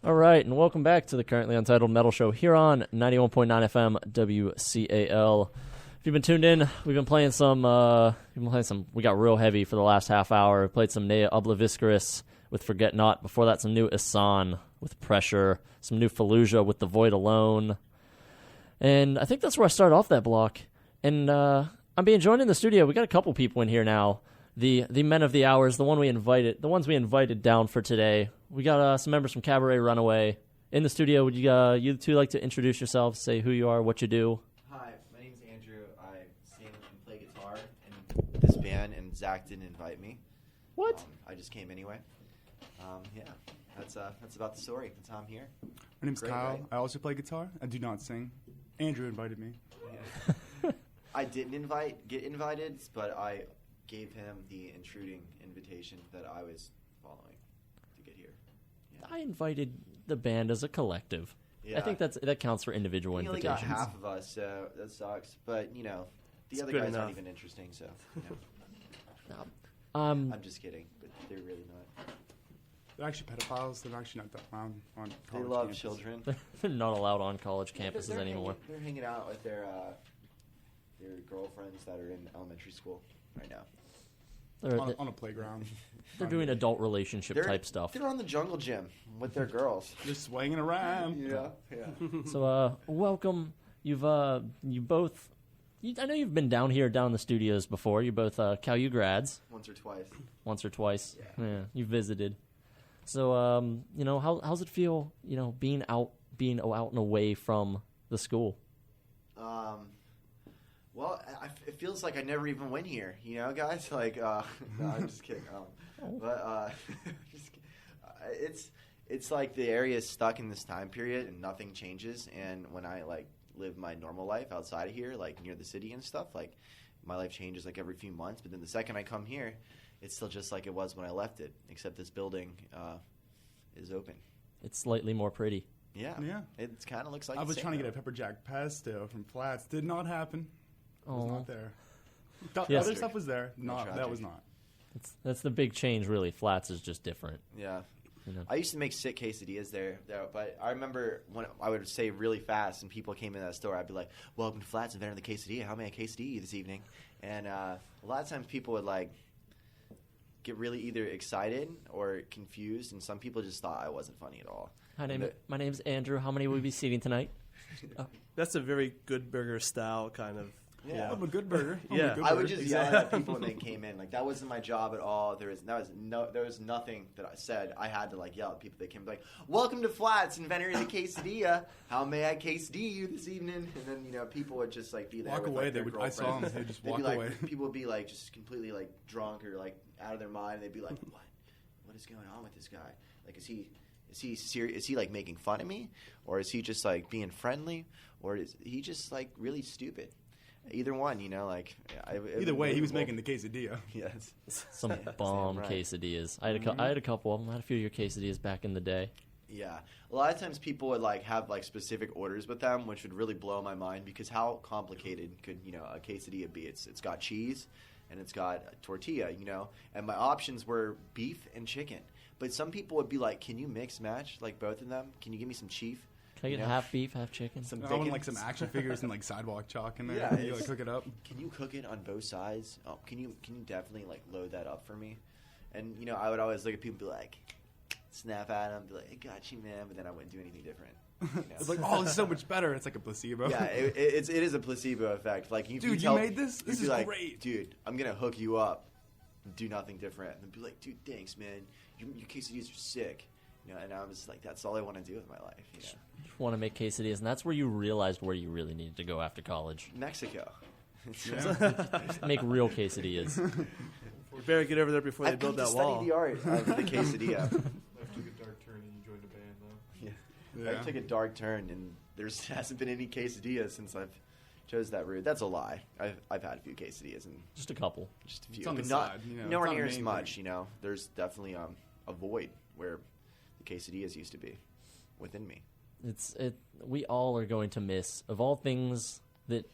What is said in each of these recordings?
All right, and welcome back to the Currently Untitled Metal Show here on 91.9 FM WCAL. If you've been tuned in, we've been playing some, we got real heavy for the last half hour. We played some Nea Obliviscaris with Forget Not. Before that, some new Isan with Pressure, some new Fallujah with The Void Alone. And I think that's where I started off that block. And I'm being joined in the studio. We got a couple people in here now. The men of the hours, the ones we invited down for today. We got some members from Cabaret Runaway in the studio. Would you two like to introduce yourselves, say who you are, what you do? Hi, my name's Andrew. I sing and play guitar in this band, and Zach didn't invite me. What? I just came anyway. Yeah, that's about the story. That's how I'm here. My name's Great, Kyle. right? I also play guitar. I do not sing. Andrew invited me. Yeah. I didn't get invited, but I gave him the intruding invitation that I was following to get here. Yeah. I invited the band as a collective. Yeah. I think that counts for individual We only invitations. got half of us, so that sucks. But, the It's other good guys enough. aren't even interesting, so, Um, I'm just kidding, but they're really not. They're actually pedophiles. They're actually not that loud on They college love campuses. children. they're not allowed on college Yeah, 'cause campuses they're anymore. They're hanging out with their girlfriends that are in elementary school right now. They're, On a playground. they're doing adult relationship They're, type stuff. They're on the jungle gym with their girls. Just swinging around. Yeah. So, welcome. I know you've been down in the studios before. You're both CalU grads, Once or twice. once or twice. Yeah. You visited. So, how's it feel, being out and away from the school? Well, it feels like I never even went here, guys? Like, no, I'm just kidding. But it's like the area is stuck in this time period and nothing changes. And when I live my normal life outside of here, like near the city and stuff, like my life changes like every few months. But then the second I come here, it's still just like it was when I left it, except this building is open. It's slightly more pretty. Yeah. It kind of looks like I was the trying to same get a pepper jack pesto from Flats. Did not happen. It was Oh. not there. Yes. Other stuff was there. Not tragic. that was not. That's the big change, really. Flats is just different. Yeah. You know. I used to make sick quesadillas there, but I remember when I would say really fast and people came in that store, I'd be like, welcome to Flats, inventor of the quesadilla. How may I quesadilla you this evening? And a lot of times people would get really either excited or confused, and some people just thought I wasn't funny at all. My name's Andrew. How many will we be seating tonight? That's a very good burger style kind of. Yeah. I'm a good burger. I'm a Yeah. good I would burger. just yell at people when they came in. Like, that wasn't my job at all. There was nothing that I said. I had to yell at people. They came like, welcome to Flats, inventor of the quesadilla. How may I quesadilla you this evening? And then people would just be there. Walk with, away. their I saw them. girlfriends. They just They'd walk be away. People would be just completely drunk or out of their mind. And they'd be like, what is going on with this guy? Is he serious? Is he making fun of me, or is he just being friendly, or is he just really stupid? Either one, Either way, he was making the quesadilla. Yes. Some bomb right. quesadillas. I had a couple of them. I had a few of your quesadillas back in the day. Yeah. A lot of times people would have specific orders with them, which would really blow my mind because how complicated could, a quesadilla be? It's got cheese and it's got a tortilla, and my options were beef and chicken. But some people would be like, can you mix match both of them? Can you give me some chief? Can I get half beef, half chicken? Some I want bacon? some action figures and sidewalk chalk in there. Yeah, Can you it's- cook it up? Can you cook it on both sides? Oh, can you definitely load that up for me? And I would always look at people and be snap at them, be like, I got you, man. But then I wouldn't do anything different. It's it's so much better. It's like a placebo. Yeah, it is a placebo effect. Dude, you made this? This you'd be is great. Dude, I'm gonna hook you up. Do nothing different. And be like, dude, thanks, man. Your quesadillas are sick. And I was like, that's all I want to do with my life. You just want to make quesadillas, and that's where you realized where you really needed to go after college. Mexico. Make real quesadillas. You better get over there before they I've build come to that wall. study the art of the quesadilla. I took a dark turn and you joined the band, though. Yeah. I took a dark turn, and there hasn't been any quesadillas since I've chose that route. That's a lie. I've had a few quesadillas and Just a couple. just a few, It's on but the not side, nowhere it's not near a as main much. thing. There's definitely a void where the quesadillas used to be within me. We all are going to miss, of all things that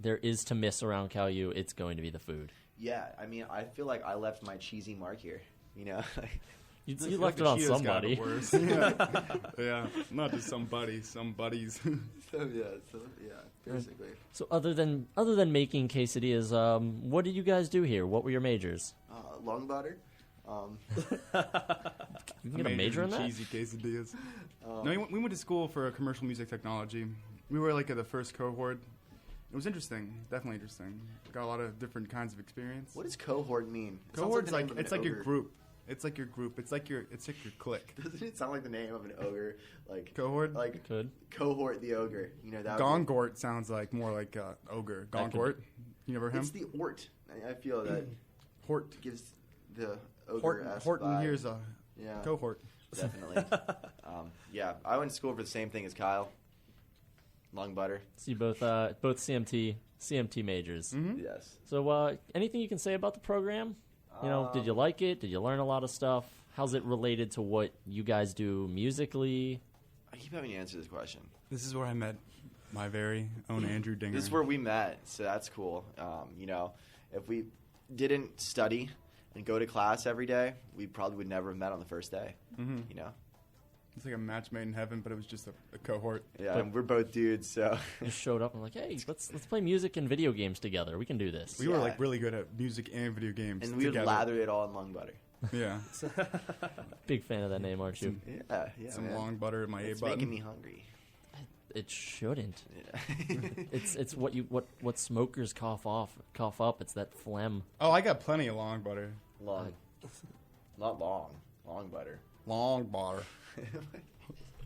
there is to miss around CalU, it's going to be the food. Yeah, I mean, I feel like I left my cheesy mark here. You I feel left like it on the Cheetahs got somebody. it worse. Yeah, not just somebody, some buddies. So basically. So other than making quesadillas, what did you guys do here? What were your majors? Lung butter. You can get a major in that? Cheesy quesadillas. No, we went to school for commercial music technology. We were like at the first cohort. It was interesting, definitely interesting. Got a lot of different kinds of experience. What does cohort mean? It sounds Cohort's the name like of it's an like your ogre. group. It's like your group. It's like your clique. Doesn't it sound like the name of an ogre? Like Cohort. like Good. cohort the ogre. You know that. would be- Gongort sounds like more like ogre. That could Gongort. You never heard It's him? the ort. I feel that Hort. gives the ogre. Horton here's a Yeah, cohort. definitely. Yeah, I went to school for the same thing as Kyle. Lung butter. So you both CMT majors. Mm-hmm. Yes. So anything you can say about the program? You know, did you like it? Did you learn a lot of stuff? How's it related to what you guys do musically? I keep having to answer this question. This is where I met my very own Andrew Dinger. This is where we met, so that's cool. You know, if we didn't study and go to class every day, we probably would never have met on the first day. Mm-hmm. You know? It's like a match made in heaven, but it was just a cohort. Yeah, But- and we're both dudes, so. You showed up and like, hey, let's play music and video games together. We can do this. We were Yeah. like really good at music and video games. And we would together. lather it all in lung butter. Yeah. Big fan of that name, aren't you? Yeah, Some man. long butter in my It's A button. making me hungry. It shouldn't. Yeah. It's what smokers cough up. It's that phlegm. Oh, I got plenty of long butter. Long. Not long. Long butter. Long butter.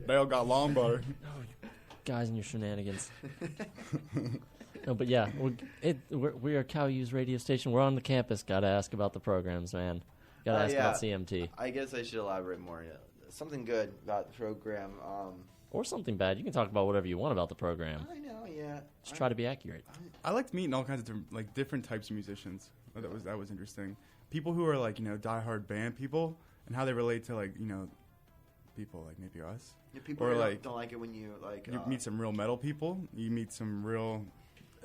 Dale got long butter. Guys and your shenanigans. No, but yeah, we are Cow U's radio station. We're on the campus. Got to ask about the programs, man. Got to ask yeah. about CMT. I guess I should elaborate more. Yeah. Something good about the program. Or something bad. You can talk about whatever you want about the program. I know, yeah. Just try to be accurate. I liked meeting all kinds of different types of musicians. That was interesting. People who are diehard band people and how they relate to people like maybe us. Yeah, people Or, really don't like it when you You meet some real metal people. You meet some real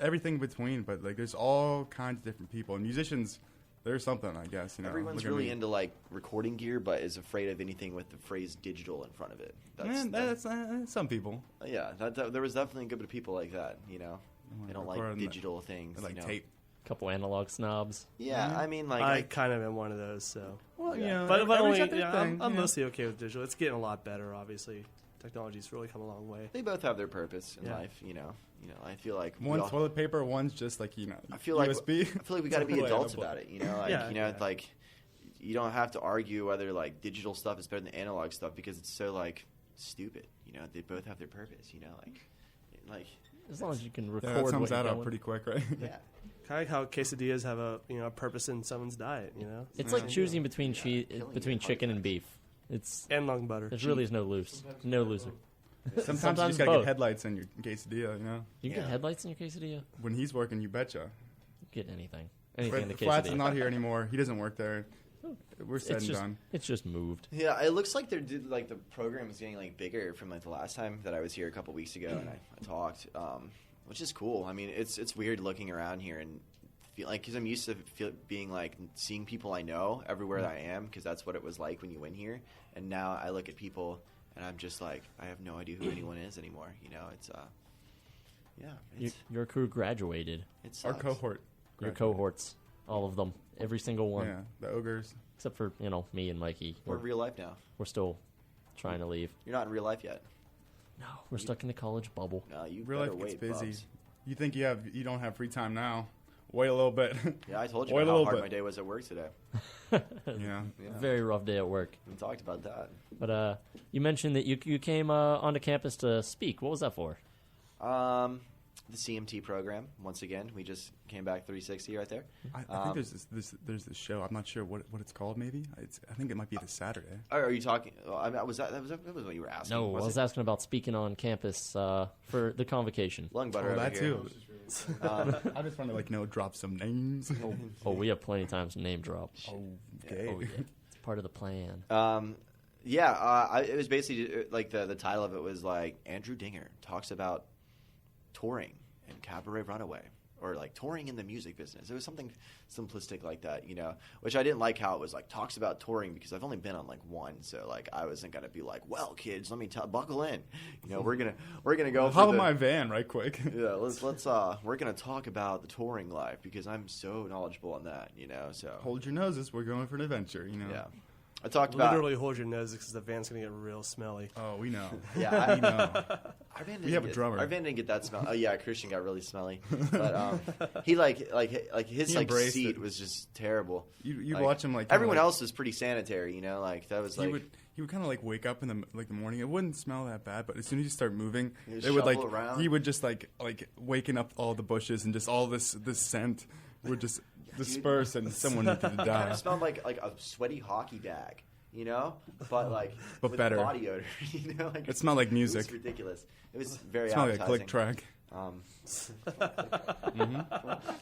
everything between. But there's all kinds of different people. And musicians, there's something, I guess. Everyone's Look at really me. into recording gear, but is afraid of anything with the phrase digital in front of it. That's some people. Yeah, there was definitely a good bit of people like that. You know, they don't like record on digital things. They like you know? tape. Couple analog snobs. Yeah, I mean, I kind of am one of those. So, Well, Yeah. but everyone's only, got their thing, I'm yeah. mostly okay with digital. It's getting a lot better, obviously. Technology's really come a long way. they both have their purpose in Yeah. life. You know, I feel like we One's all- toilet paper, one's just I feel like USB. I feel like we got to be It's adults relatable. about it. You know, Yeah. You don't have to argue whether digital stuff is better than analog stuff because it's so stupid. You know, they both have their purpose. You know, like As long as you can record Yeah, that what sums you're that up going. pretty quick, right? yeah. Kind of like how quesadillas have a purpose in someone's diet, you know? It's Yeah. like choosing between killing between your chicken and podcast. beef. It's And lung butter. there really is no loser. No loser. Sometimes, Sometimes you just gotta both. get headlights in your quesadilla, You can Yeah. get headlights in your quesadilla. When he's working, you betcha. You get anything. Anything in the But Flats quesadilla. is not here anymore. He doesn't work there. We're said it's and just done. it's just moved. Yeah, it looks like the program is getting bigger from the last time that I was here a couple weeks ago and I talked, which is cool. I mean, it's weird looking around here and feel because I'm used to being seeing people I know everywhere that I am because that's what it was like when you went here. And now I look at people and I'm just I have no idea who anyone is anymore. You know, it's Your crew graduated. it Our sucks. cohort. Your cohorts, all of them, every single one, Yeah, the ogres. except for me and Mikey. We're in real life now. We're still trying to leave. You're not in real life yet. No, we're stuck in the college bubble. No, you Real better life gets wait, busy. Bubs. You think you don't have free time now? Wait a little bit. Yeah, I told you Wait a about how little hard bit. my day was at work today. yeah. Yeah. Very rough day at work. We talked about that. But you mentioned that you came onto campus to speak. What was that for? The CMT program. Once again, we just came back 360 right there. I think there's this show. I'm not sure what it's called. Maybe I think it might be this Saturday. Are you talking? That was what you were asking. No, I was asking about speaking on campus for the convocation. Lung butter. Oh, over that here. too. I just want to drop some names. Oh, we have plenty of times to name drop. Okay. Oh, yeah. It's part of the plan. It was basically the title of it was Andrew Dinger talks about touring and Cabaret Runaway or like touring in the music business. It was something simplistic like that, you know, which I didn't like how it was like talks about touring because I've only been on like one, so like I wasn't gonna be like, well, kids, let me buckle in, you know, we're gonna go. Hop in my van right quick. Yeah, let's we're gonna talk about the touring life because I'm so knowledgeable on that, you know. So Hold your noses. We're going for an adventure, you know. yeah, I talked about Literally hold your nose because the van's going to get real smelly. Oh, we know. yeah. We know. Our van We have a didn't drummer. Our van didn't get that smell. Oh yeah, Christian got really smelly, but he like his He like embraced seat it. was just terrible. You Like, watch him like everyone like, else was pretty sanitary, you know. Like that was like He would kind of like wake up in the morning. It wouldn't smell that bad, but as soon as you start moving, He would it would like shuffle around. he would just like waking up all the bushes and just all this scent would just disperse and someone needed to kind die. of smelled like a sweaty hockey bag, you know, but like But with better. body odor, you know. Like It smelled like It music. was ridiculous. It was very It smelled like a appetizing. click track.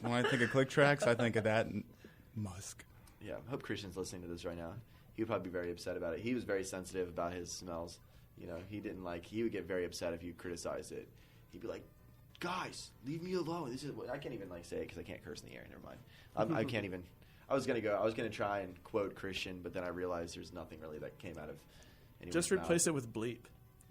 When I think of click tracks, I think of that and musk. Yeah, I hope Christian's listening to this right now. He would probably be very upset about it. He was very sensitive about his smells. You know, he would get very upset if you criticized it. He'd be like, guys, leave me alone. This is I can't even like say it because I can't curse in the air. Never mind. I can't even. I was gonna try and quote Christian, but then I realized there's nothing really that came out of anyone's Just replace it with bleep,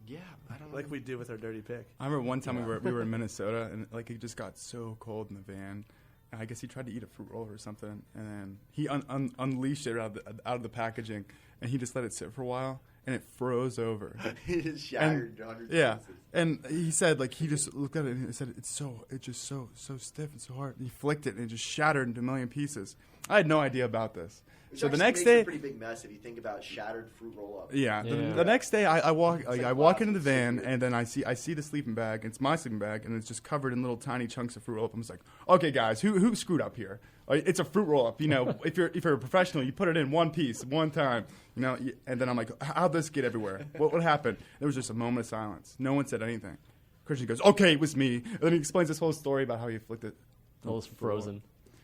Yeah, I don't know. like we do with our dirty pick. I remember one time we were in Minnesota and like it just got so cold in the van. I guess he tried to eat a fruit roll or something, and then he unleashed it out of the packaging, and he just let it sit for a while, and it froze over. It just shattered 100 Yeah, pieces. and he said like he just looked at it and he said it's just so stiff and so hard. And he flicked it and it just shattered into a million pieces. I had no idea about this. Which So the actually next makes day, a pretty big mess if you think about shattered fruit roll up. yeah, Yeah. the next day I walk like I walk glass into the with van sugar. and then I see the sleeping bag. It's my sleeping bag and it's just covered in little tiny chunks of fruit roll up. I'm just like, okay, guys, who screwed up here? Like, it's a fruit roll up. You know, if you're a professional, you put it in one piece, one time. You know, and then I'm like, how'd this get everywhere? What happened? There was just a moment of silence. No one said anything. Christian goes, okay, it was me. And then he explains this whole story about how he flicked it. It was frozen.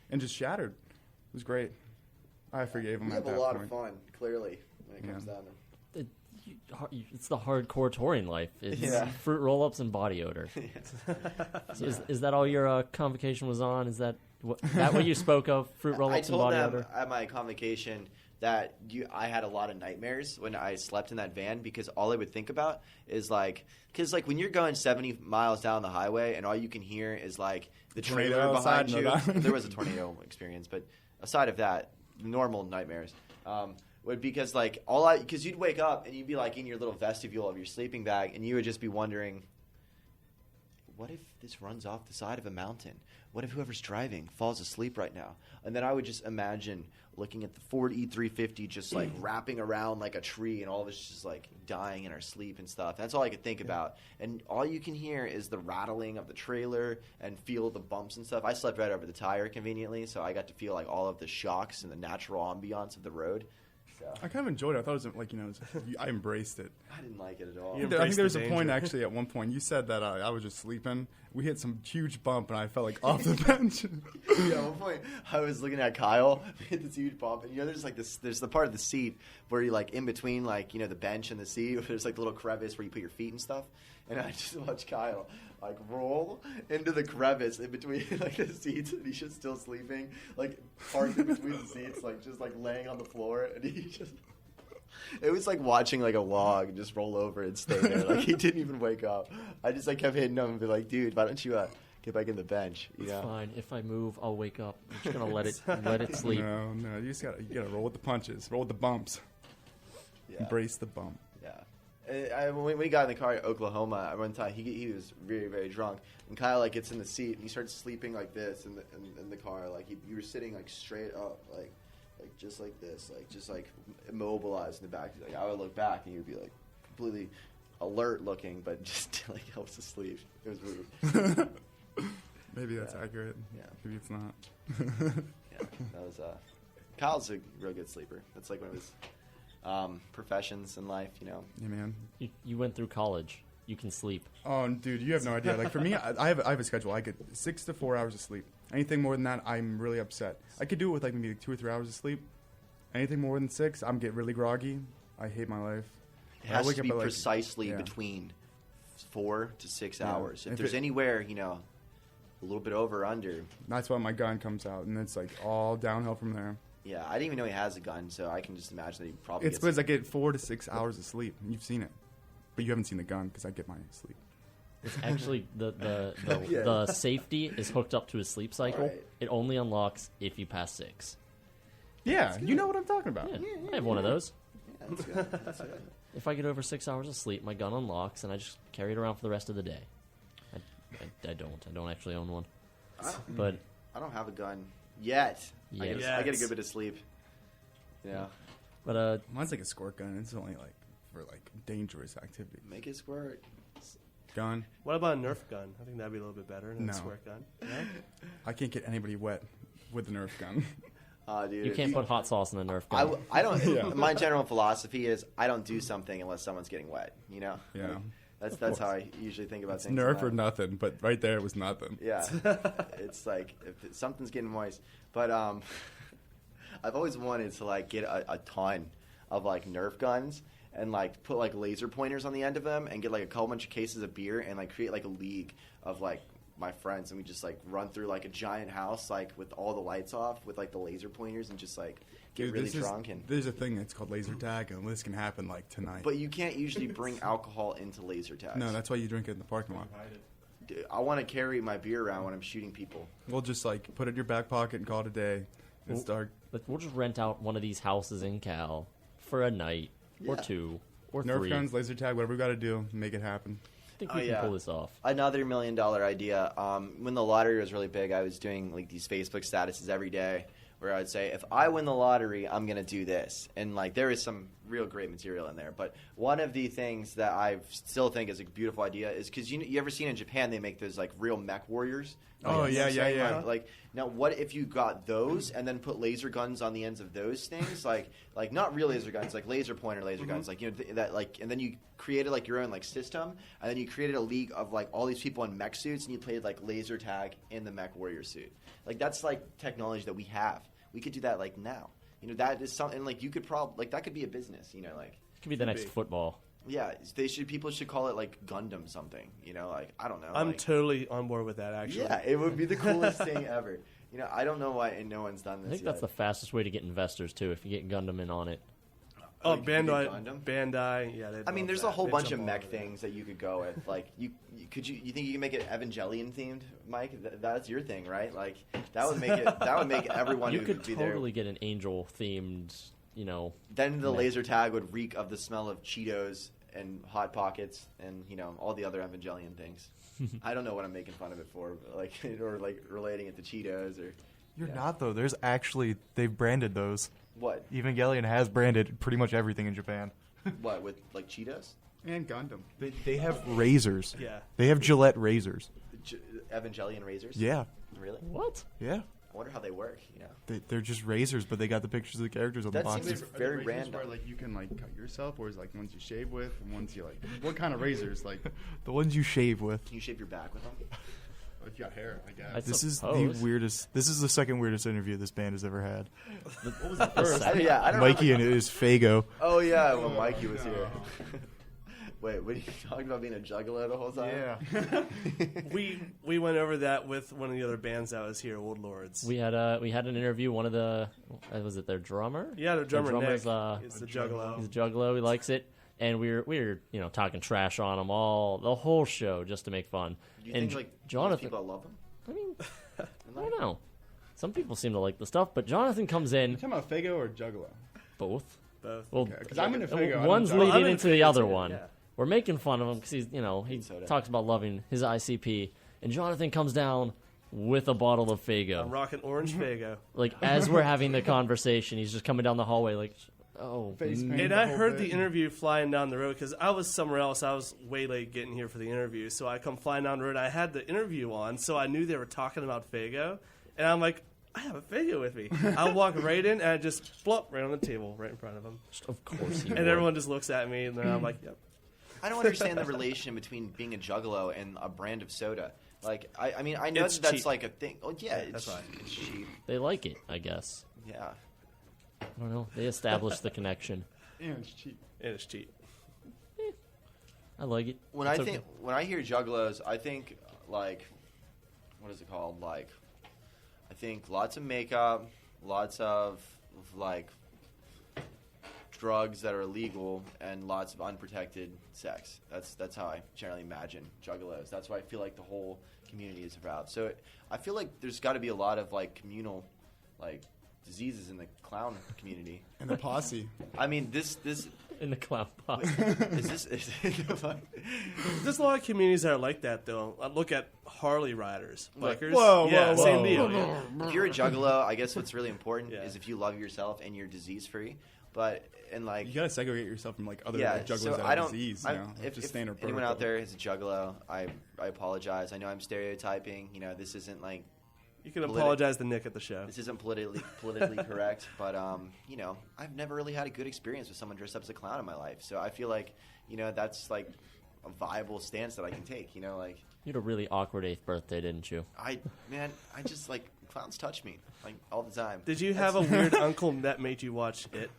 And just shattered. It was great. I forgave him We at have that a lot point. of fun, clearly, when it comes Yeah. down to It's the hardcore touring life. It's Yeah. fruit roll-ups and body odor. So is that all your convocation was on? Is that what you spoke of? Fruit I roll-ups and told body them odor? at my convocation that I had a lot of nightmares when I slept in that van because all I would think about is because when you're going 70 miles down the highway and all you can hear is like the Tornado trailer behind outside, you. no doubt. There was a tornado experience, but aside of that, normal nightmares. Would because because you'd wake up and you'd be like in your little vestibule of your sleeping bag and you would just be wondering, what if this runs off the side of a mountain? What if whoever's driving falls asleep right now? And then I would just imagine looking at the Ford E350 just like wrapping around like a tree and all of us just like dying in our sleep and stuff. That's all I could think about. And all you can hear is the rattling of the trailer and feel the bumps and stuff. I slept right over the tire conveniently, so I got to feel like all of the shocks and the natural ambiance of the road. So I kind of enjoyed it. I thought it was like, I embraced it. I didn't like it at all. You I think embraced there was the a point danger. actually at one point. You said that I was just sleeping. We hit some huge bump and I felt like off the bench. Yeah, at one point I was looking at Kyle. We hit this huge bump, and there's like this. There's the part of the seat where you like in between, like the bench and the seat. There's like a little crevice where you put your feet and stuff. And I just watched Kyle like roll into the crevice in between like the seats, and he's just still sleeping, like parked in between the seats, like just like laying on the floor, and he just. It was like watching like a log just roll over and stay there. Like he didn't even wake up. I just like kept hitting him and be like, dude, why don't you get back in the bench? You It's know? fine. If I move, I'll wake up. I'm just gonna let it sleep. No, you gotta roll with the punches, roll with the bumps, Yeah. embrace the bump. Yeah. When we got in the car at Oklahoma, one time he was very, very drunk, and Kyle like gets in the seat and he starts sleeping like this in the car, like you were sitting like straight up, like just like this, like just like immobilized in the back. Like I would look back and you'd be like completely alert looking, but just like helps to sleep. It was weird. Maybe that's Yeah. accurate. Yeah. Maybe it's not. Yeah, that was Kyle's a real good sleeper. That's like one of his professions in life, Yeah, man. You went through college. You can sleep. Oh, dude, you have no idea. Like for me, I have a schedule. I get 6 to 4 hours of sleep. Anything more than that, I'm really upset. I could do it with like maybe 2 or 3 hours of sleep. Anything more than 6, I'm get really groggy. I hate my life. It I has wake to up be at, like- precisely yeah. between 4 to 6 Yeah. hours. If If there's it- anywhere, a little bit over or under. That's why my gun comes out, and it's like all downhill from there. Yeah, I didn't even know he has a gun, so I can just imagine that he probably. It's because I get 4 to 6 hours of sleep. You've seen it, but you haven't seen the gun because I get my sleep. It's actually the Yeah. the safety is hooked up to his sleep cycle. Right. It only unlocks if you pass 6. Yeah, you know what I'm talking about. Yeah, I have one of those. Yeah, that's good. That's good. If I get over 6 hours of sleep, my gun unlocks, and I just carry it around for the rest of the day. I don't actually own one, but I don't have a gun yet. Yes. I get a good bit of sleep. Yeah, but Mine's like a squirt gun. It's only like for like dangerous activity. make it squirt. Gun. What about a Nerf gun? I think that'd be a little bit better than No. a squirt gun. No? I can't get anybody wet with a Nerf gun. Dude, you can't put hot sauce in a Nerf gun. I don't. Yeah. My general philosophy is I don't do something unless someone's getting wet. You know. Yeah. That's how I usually think about It's things. Nerf in or life. nothing, but right there it was nothing. Yeah, it's like if something's getting moist. But I've always wanted to like get a ton of like Nerf guns and like put like laser pointers on the end of them and get like a couple bunch of cases of beer and like create like a league of like my friends and we just like run through like a giant house like with all the lights off with like the laser pointers and just like get Dude, really this drunk and. there's a thing that's called laser tag, and this can happen like tonight. But you can't usually bring alcohol into laser tags. No, that's why you drink it in the parking lot. Hide it. Dude, I want to carry my beer around when I'm shooting people. We'll just like put it in your back pocket and call it a day. It's dark. We'll just rent out one of these houses in Cal for a night or Yeah. 2 or Nerf 3. guns, laser tag, whatever we got to do, make it happen. I think we can pull this off. Another $1 million idea. When the lottery was really big, I was doing like these Facebook statuses every day where I'd say, if I win the lottery, I'm going to do this. And like there is some real great material in there. But one of the things that I still think is a beautiful idea is because you ever seen in Japan they make those like real mech warriors? Oh, You know what I'm yeah, saying? yeah. Like now, what if you got those and then put laser guns on the ends of those things? like not real laser guns, like laser pointer laser guns. Like that like, and then you created like your own like system, and then you created a league of like all these people in mech suits, and you played like laser tag in the mech warrior suit. Like that's like technology that we have. We could do that like now. You know, that is something like you could probably like that could be a business. You know, like It could be the next football. yeah, people should call it like Gundam something. You know, like I don't know. I'm like, totally on board with that, actually. yeah, it would be the coolest thing ever. You know, I don't know why no one's done this I think yet. that's the fastest way to get investors too. If you get Gundam in on it, Oh, Like, you think Bandai. Gundam? Bandai. Yeah. they'd I mean, love there's that. a whole They'd bunch jump of all mech over that. things that you could go with. Like, you think you can make it Evangelion themed, Mike? That's your thing, right? Like, that would make it. That would make everyone you who could be totally get an angel themed. You know, there. Then the mech. laser tag would reek of the smell of Cheetos and Hot Pockets and all the other Evangelion things. I don't know what I'm making fun of it for, but like or like relating it to Cheetos or You're Yeah. not, though. There's actually, they've branded those. what? Evangelion has branded pretty much everything in Japan. What with like Cheetos? And Gundam. They have razors. Yeah. They have Gillette razors. Evangelion razors? Yeah. Really? what? Yeah. I wonder how they work. They're just razors, but they got the pictures of the characters on That the seems boxes. like very Are there razors random. Where, like, you can like cut yourself, or is like ones you shave with, and ones you like. What kind of razors? Like, The ones you shave with. Can you shave your back with them? if you got hair, I guess. I This is the suppose. weirdest. This is the second weirdest interview this band has ever had. What was the first? I don't Mikey know. and his Fago. Oh yeah, when Mikey was here. Wait, what are you talking about being a juggalo the whole time? We went over that with one of the other bands that was here, Old Lords. We had an interview. One of the was it their drummer? Yeah, the drummer drummer's Nick is the juggalo. he's a juggalo. He likes it, and we were talking trash on him the whole show just to make fun. Do you and think like Jonathan, people that love him? I mean, I don't know. Some people seem to like the stuff, but Jonathan comes in You talking about Fago or Juggalo? both. Both. Well, Because I'm into Fago. one's I'm into leading I'm into into the Fago other too, one. yeah. We're making fun of him because he soda. talks about loving his ICP, and Jonathan comes down with a bottle of I'm Fago. rocking Orange Fago. Like as we're having the conversation, he's just coming down the hallway like, oh, Face paint. And the I whole heard thing. the interview flying down the road because I was somewhere else. I was way late getting here for the interview. So I come flying down the road. I had the interview on, so I knew they were talking about Fago. And I'm like, I have a Fago with me. I walk right in, and I just flop right on the table right in front of him. of course he And would. everyone just looks at me, and then I'm like, yep. I don't understand the relation between being a juggalo and a brand of soda. Like, I mean, I know It's that's cheap. like a thing. Oh yeah, it's, that's right. It's cheap. They like it, I guess. Yeah. I don't know. They established the connection. Yeah, it's cheap. And it's cheap. I like it. When It's I okay. think when I hear juggalos, I think like what is it called? Like, I think lots of makeup, lots of like drugs that are illegal, and lots of unprotected sex. That's how I generally imagine juggalos. That's what I feel like the whole community is about. So I feel like there's got to be a lot of like communal, like diseases in the clown community. And the posse. I mean, this In the clown pot. is There's a lot of communities that are like that, though. Look at Harley riders, Like, bikers. whoa, yeah, whoa, same whoa, deal. whoa, yeah. if you're a juggalo, I guess what's really important Yeah. is if you love yourself and you're disease free. But and like You gotta segregate yourself from like other yeah, like, jugglers so that I have don't. disease. I, You know, if just standard anyone protocol. out there is a juggalo, I apologize. I know I'm stereotyping. You know, this isn't like You can apologize to Nick at the show. this isn't politically correct, but you know, I've never really had a good experience with someone dressed up as a clown in my life. So I feel like, you know, that's like a viable stance that I can take. You know, like You had a really awkward 8th birthday, didn't you? I just like clowns touch me like all the time. Did you have a weird uncle that made you watch it?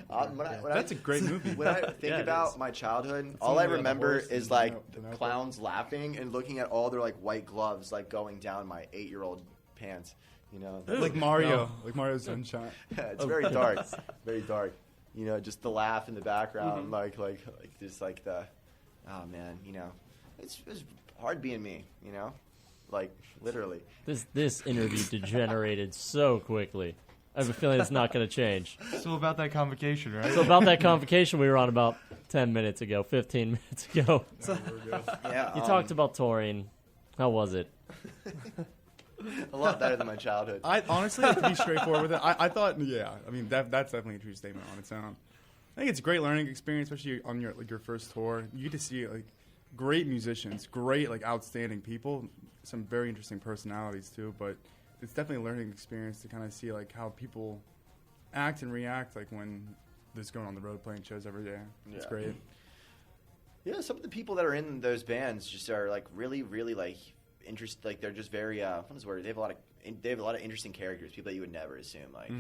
That's a great movie. When I think Yeah, it about is. my childhood, all only I the remember horse is and like the notebook. clowns laughing and looking at all their like white gloves like going down my 8-year-old pants. You know, Like Mario, like Mario's Sunshine. it's very dark, very dark. You know, just the laugh in the background, like just like the, oh man, you know, it's hard being me. You know, like literally. This interview degenerated so quickly. I have a feeling it's not going to change. So about that convocation, right? So about that convocation we were on about 10 minutes ago, 15 minutes ago. Yeah, You talked about touring. How was it? a lot better than my childhood. I honestly, to be straightforward with it, I thought, yeah, I mean that's definitely a true statement on its own. I think it's a great learning experience, especially on your first tour. You get to see like great musicians, great like outstanding people, some very interesting personalities too. But it's definitely a learning experience to kind of see like how people act and react like when they're just going on the road playing shows every day. It's Yeah. great. Yeah, some of the people that are in those bands just are like really, really like interested. Like they're just very what is the word? They have a lot of interesting characters. People that you would never assume. Like,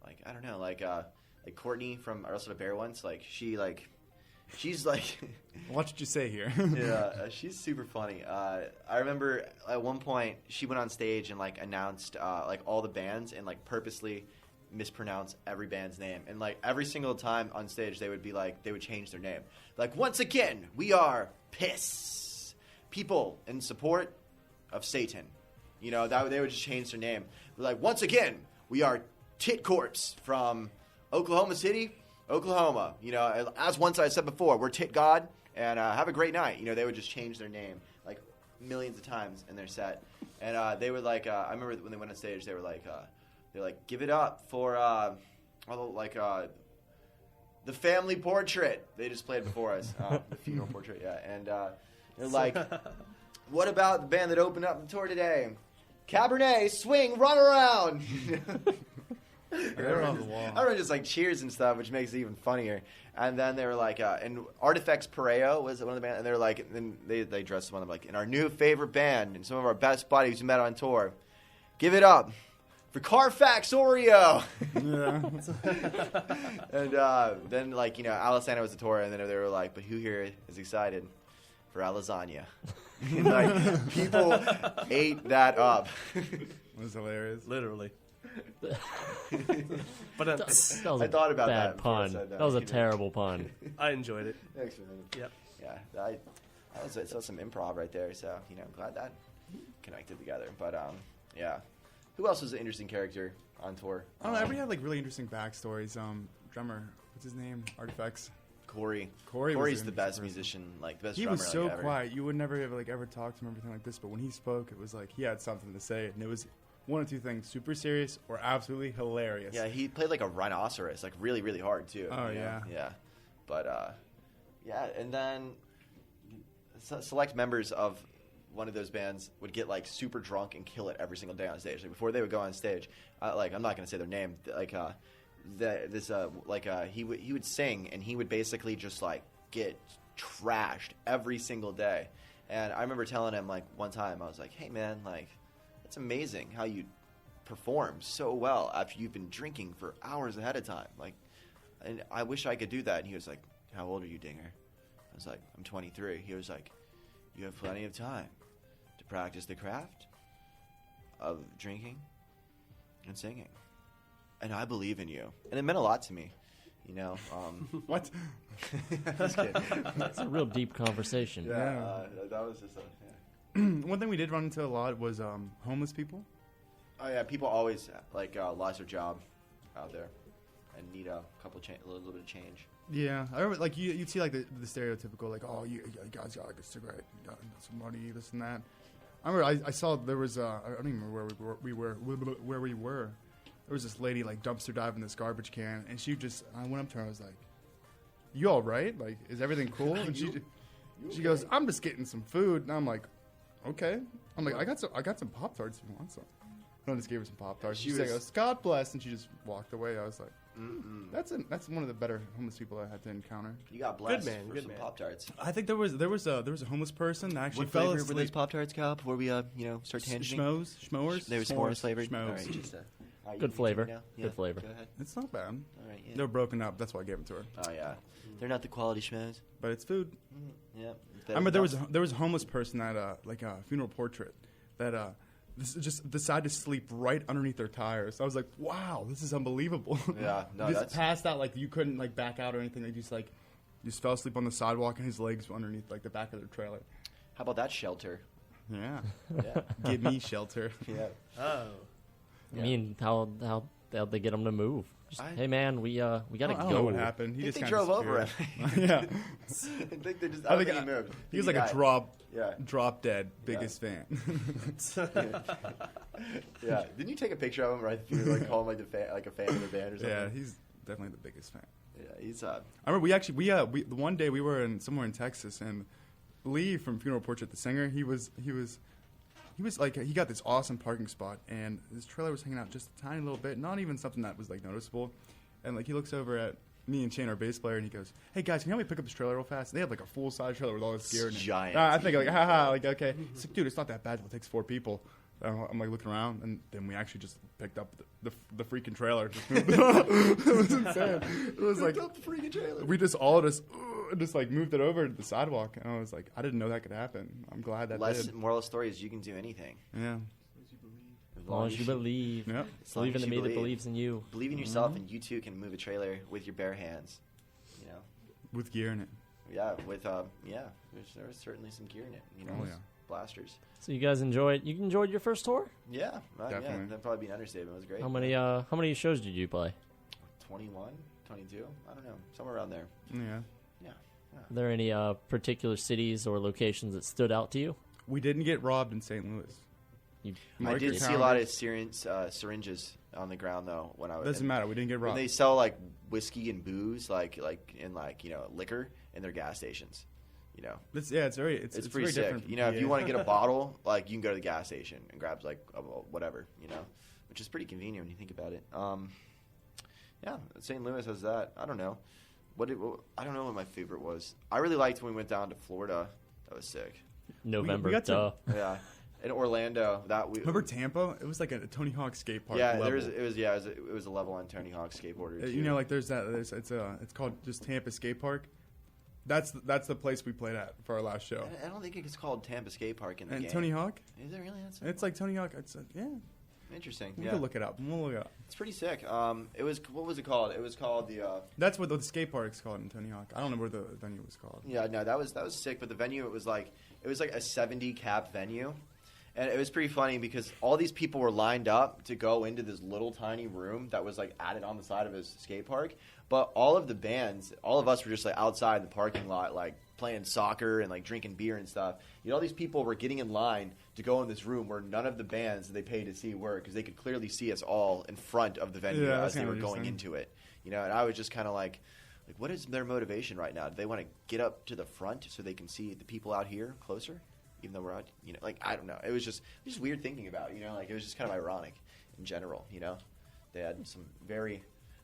like I don't know, like Courtney from I Wrestled a Bear once. Like she's like, Watch what you say here. yeah, she's super funny. I remember at one point she went on stage and like announced like all the bands and like purposely mispronounce every band's name, and like every single time on stage they would change their name. Like, once again, we are Piss, people in support of Satan. You know, that they would just change their name. Like, once again, we are Tit Corpse from Oklahoma City, Oklahoma. You know, as once I said before, we're Tit God, and have a great night. You know, they would just change their name like millions of times in their set, and they would like. I remember when they went on stage, they were like. They're like, give it up for, the family portrait. They just played before us, the funeral portrait, yeah. And they're like, what about the band that opened up the tour today? Cabernet, swing, run around. They're on the wall. Everyone just like cheers and stuff, which makes it even funnier. And then they were like, and Artifacts Pareo was one of the bands, and they were like, then they dressed one of them like, in our new favorite band and some of our best buddies we met on tour, give it up for Carfax Oreo. Yeah. And then, like, you know, Alisana was the tour, and then they were like, but who here is excited for Lasagna? And, like, people ate that up. It was hilarious. Literally. But That was I a thought about bad that before I pun. said that. That was a You know. terrible pun. I enjoyed it. Thanks, man. Yep. Yeah, that was some improv right there, so, you know, I'm glad that connected together. But, yeah. Who else was an interesting character on tour? I don't know. Everybody had like really interesting backstories. Drummer, what's his name? Artifacts. Corey. Corey was Corey's an the best interesting musician, like the best He drummer was so like, ever. quiet. You would never have like ever talked to him or everything like this. But when he spoke, it was like he had something to say, and it was one of two things: super serious or absolutely hilarious. Yeah, he played like a rhinoceros, like really, really hard too. Oh, you know? yeah. Yeah. But yeah, and then select members of one of those bands would get like super drunk and kill it every single day on stage. Like before they would go on stage, like I'm not gonna say their name. Like he would sing, and he would basically just like get trashed every single day. And I remember telling him like one time, I was like, hey man, like it's amazing how you perform so well after you've been drinking for hours ahead of time. Like, and I wish I could do that. And he was like, how old are you, Dinger? I was like, I'm 23. He was like, you have plenty of time to practice the craft of drinking and singing, and I believe in you, and it meant a lot to me. You know, What? just kidding. It's a real deep conversation. Yeah, that was just One thing we did run into a lot was homeless people. Oh yeah, people always lost their job out there and need a little bit of change. Yeah, I remember like you'd see like the stereotypical like, oh, you guys got like a cigarette, you got some money, this and that. I remember I saw there was I don't even remember where we were. There was this lady like dumpster diving this garbage can, and I went up to her. I was like, "You all right? Like, is everything cool?" And she goes, "I'm just getting some food." And I'm like, "Okay." I'm like, "I got some Pop-Tarts if you want some." And I just gave her some Pop-Tarts. She goes, "God bless," and she just walked away. I was like, That's one of the better homeless people I had to encounter. You got blessed Good man, for good some man. Pop-Tarts. I think there was a homeless person that actually What fell flavor were those asleep. Pop-Tarts, Cal, before we start tangenting? Schmoers. They were s'mores flavored? Schmoes. All right, just, all right, Good you flavor. continue now? Yeah, Good flavor. Go ahead. It's not bad. All right, yeah. They were broken up. That's why I gave them to her. Oh, yeah. They're not the quality schmoes. But it's food. Yeah. I remember there was a homeless person at like a funeral portrait that just decided to sleep right underneath their tires. I was like, wow, this is unbelievable. Yeah, no, just that's- passed out like you couldn't like back out or anything. They just fell asleep on the sidewalk and his legs were underneath like the back of their trailer. How about that shelter? Yeah, Yeah. give me shelter. Yeah. Oh. I mean, how'd they get him to move? Just, I- hey man, we gotta I don't go. know what happened. He I just think they kinda drove over disappeared. him. Yeah, I think they just. I I think think he moved. he was like died. a Yeah. drop dead biggest fan. Yeah. Didn't you take a picture of him right? You were like calling like a fan of the band or something. Yeah, he's definitely the biggest fan. Yeah. He's I remember the one day we were somewhere in Texas, and Lee from Funeral Portrait, the singer, he was like, he got this awesome parking spot, and his trailer was hanging out just a tiny little bit, not even something that was like noticeable. And like he looks over at me and Shane, our bass player, and he goes, "Hey guys, can you help me pick up this trailer real fast?" And they have like a full size trailer with all this gear in it. giant. I think like, haha, like okay. He's like, dude, it's not that bad. It takes 4 people. I'm like looking around, and then we actually just picked up the freaking trailer. Just moved it. It was insane. It was like up the freaking trailer. we just just like moved it over to the sidewalk, and I was like, I didn't know that could happen. I'm glad that did. Moral of the story is you can do anything. Yeah. As long as you believe. Yep. Believe in as the you me that believes in you. Believe in yourself, and you too can move a trailer with your bare hands. You know. With gear in it. Yeah. With there was certainly some gear in it. You know. Oh, yeah. Blasters. So you guys enjoyed your first tour? Yeah. Yeah. Definitely. That'd probably be an understatement. It was great. How many shows did you play? 21, 22? I don't know. Somewhere around there. Yeah. Yeah. Are there any particular cities or locations that stood out to you? We didn't get robbed in St. Louis. You I Market did see a town. lot of syringes on the ground though when I was. Doesn't matter. We didn't get When robbed. they sell like whiskey and booze, like liquor in their gas stations, you know, It's pretty it's pretty very sick. different. You know, if Yeah. you want to get a bottle, like you can go to the gas station and grab like whatever, you know, which is pretty convenient when you think about it. Yeah, St. Louis has that. I don't know. I don't know what my favorite was. I really liked when we went down to Florida. That was sick. November, we got to- duh. Yeah, in Orlando. Remember Tampa? It was like a Tony Hawk skate park. Yeah, level. it was a level on Tony Hawk's skateboarder. You know, like it's called just Tampa Skate Park. That's the place we played at for our last show. I don't think it's called Tampa Skate Park in the And game. Tony Hawk? Is it really? That's It's like Tony Hawk. Yeah. interesting. We Yeah, can look it up. We'll look it up. it's pretty sick. It was what was it called? It was called the. That's what the skate park's called in Tony Hawk. I don't know where the venue was called. Yeah, no, that was sick. But the venue, it was like a 70 cap venue, and it was pretty funny because all these people were lined up to go into this little tiny room that was like added on the side of his skate park. But all of the bands, all of us were just like outside in the parking lot, like playing soccer and like drinking beer and stuff. You know, all these people were getting in line to go in this room where none of the bands that they paid to see were, because they could clearly see us all in front of the venue Yeah, as that's they kinda were going interesting. into it. You know, and I was just kind of like, what is their motivation right now? Do they want to get up to the front so they can see the people out here closer, even though we're out? You know, like I don't know. It was just weird thinking about. You know, like it was just kind of ironic in general. You know, they had some very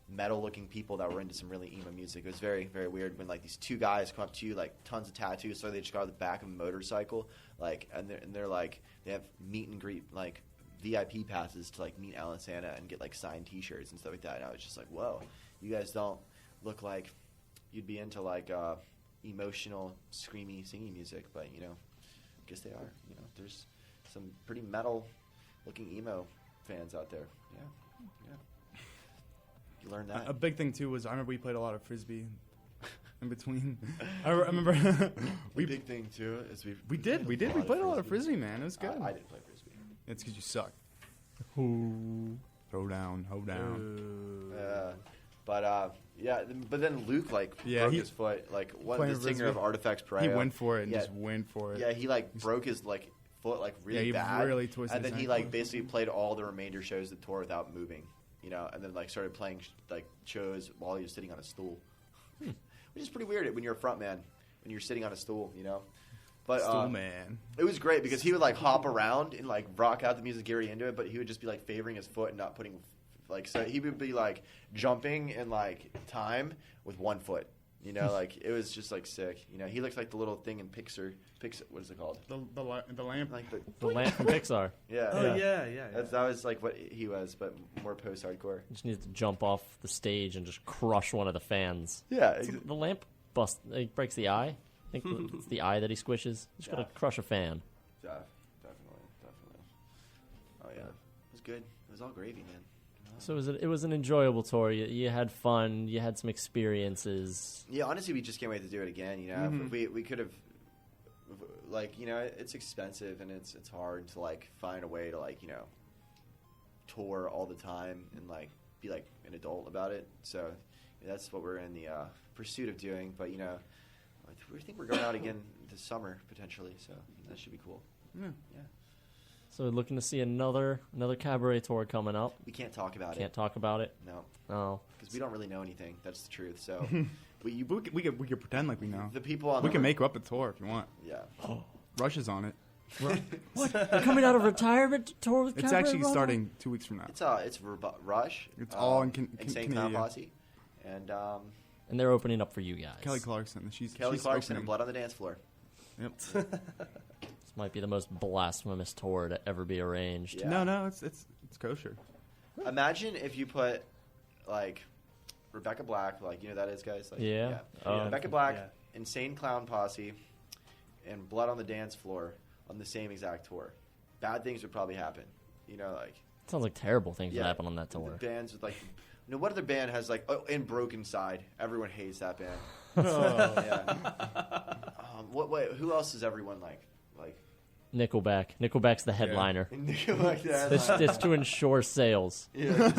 metal-looking people that were into some really emo music. It was very, very weird when like these two guys come up to you, like tons of tattoos, so they just got on the back of a motorcycle, like, and they're like they have meet and greet like VIP passes to like meet Alan Santa and get like signed T-shirts and stuff like that. And I was just like, whoa, you guys don't look like you'd be into like emotional, screamy, singing music, but you know, I guess they are. You know, there's some pretty metal looking emo fans out there. Yeah. You learned that. A big thing too was I remember we played a lot of frisbee in between. I remember The big thing too is we played a lot of frisbee, man. It was good. I didn't play frisbee. It's because you suck. Throw down, hold down. But then Luke broke his foot. Like one the singer of Artifacts Pariah. He went for it and just went for it. Yeah, he broke his foot really bad. Really twisted. And then his he ankle. basically played all the remainder shows of the tour without moving. And then started playing shows while he was sitting on a stool, which is pretty weird when you're a front man when you're sitting on a stool. But Stool man. It was great because he would hop around and rock out the music, Gary into it, but he would just be favoring his foot and not putting so he would be jumping in time with one foot. It was just sick. He looks like the little thing in Pixar. What is it called? The lamp. The lamp from Pixar. Yeah. Oh yeah. That was what he was, but more post-hardcore. Just needs to jump off the stage and just crush one of the fans. Yeah. The lamp it breaks the eye. I think it's the eye that he squishes. Just gotta crush a fan. Definitely. Oh yeah, it was good. It was all gravy, man. So it was an enjoyable tour. You had fun. You had some experiences. Yeah, honestly, we just can't wait to do it again. If we could have, it's expensive and it's hard to find a way to tour all the time and be an adult about it. So that's what we're in the pursuit of doing. But we think we're going out again this summer potentially. So that should be cool. Yeah. So looking to see another cabaret tour coming up. We can't talk about it. Can't talk about it. No. Oh. Because we don't really know anything. That's the truth. So we could pretend like we know. the people on We can make up a tour if you want. Yeah. Rush is on it. What? You're coming out of retirement tour with It's Cabaret actually Runaway? starting 2 weeks from now. It's Rush. It's all in Insane Clown Canadian. Posse, and And they're opening up for you guys. Kelly Clarkson. She's Clarkson opening. and Blood on the Dance Floor. Yep. This might be the most blasphemous tour to ever be arranged. Yeah. No, it's kosher. Imagine if you put Rebecca Black, you know who that is, guys. Yeah. Rebecca Black, Yeah. Insane Clown Posse, and Blood on the Dance Floor on the same exact tour. Bad things would probably happen. Sounds like terrible things would happen on that The tour. bands with what other band has and Broken Side? Everyone hates that band. Yeah. Wait, who else is everyone like? Nickelback. Nickelback's the headliner. It's to ensure sales. Yeah.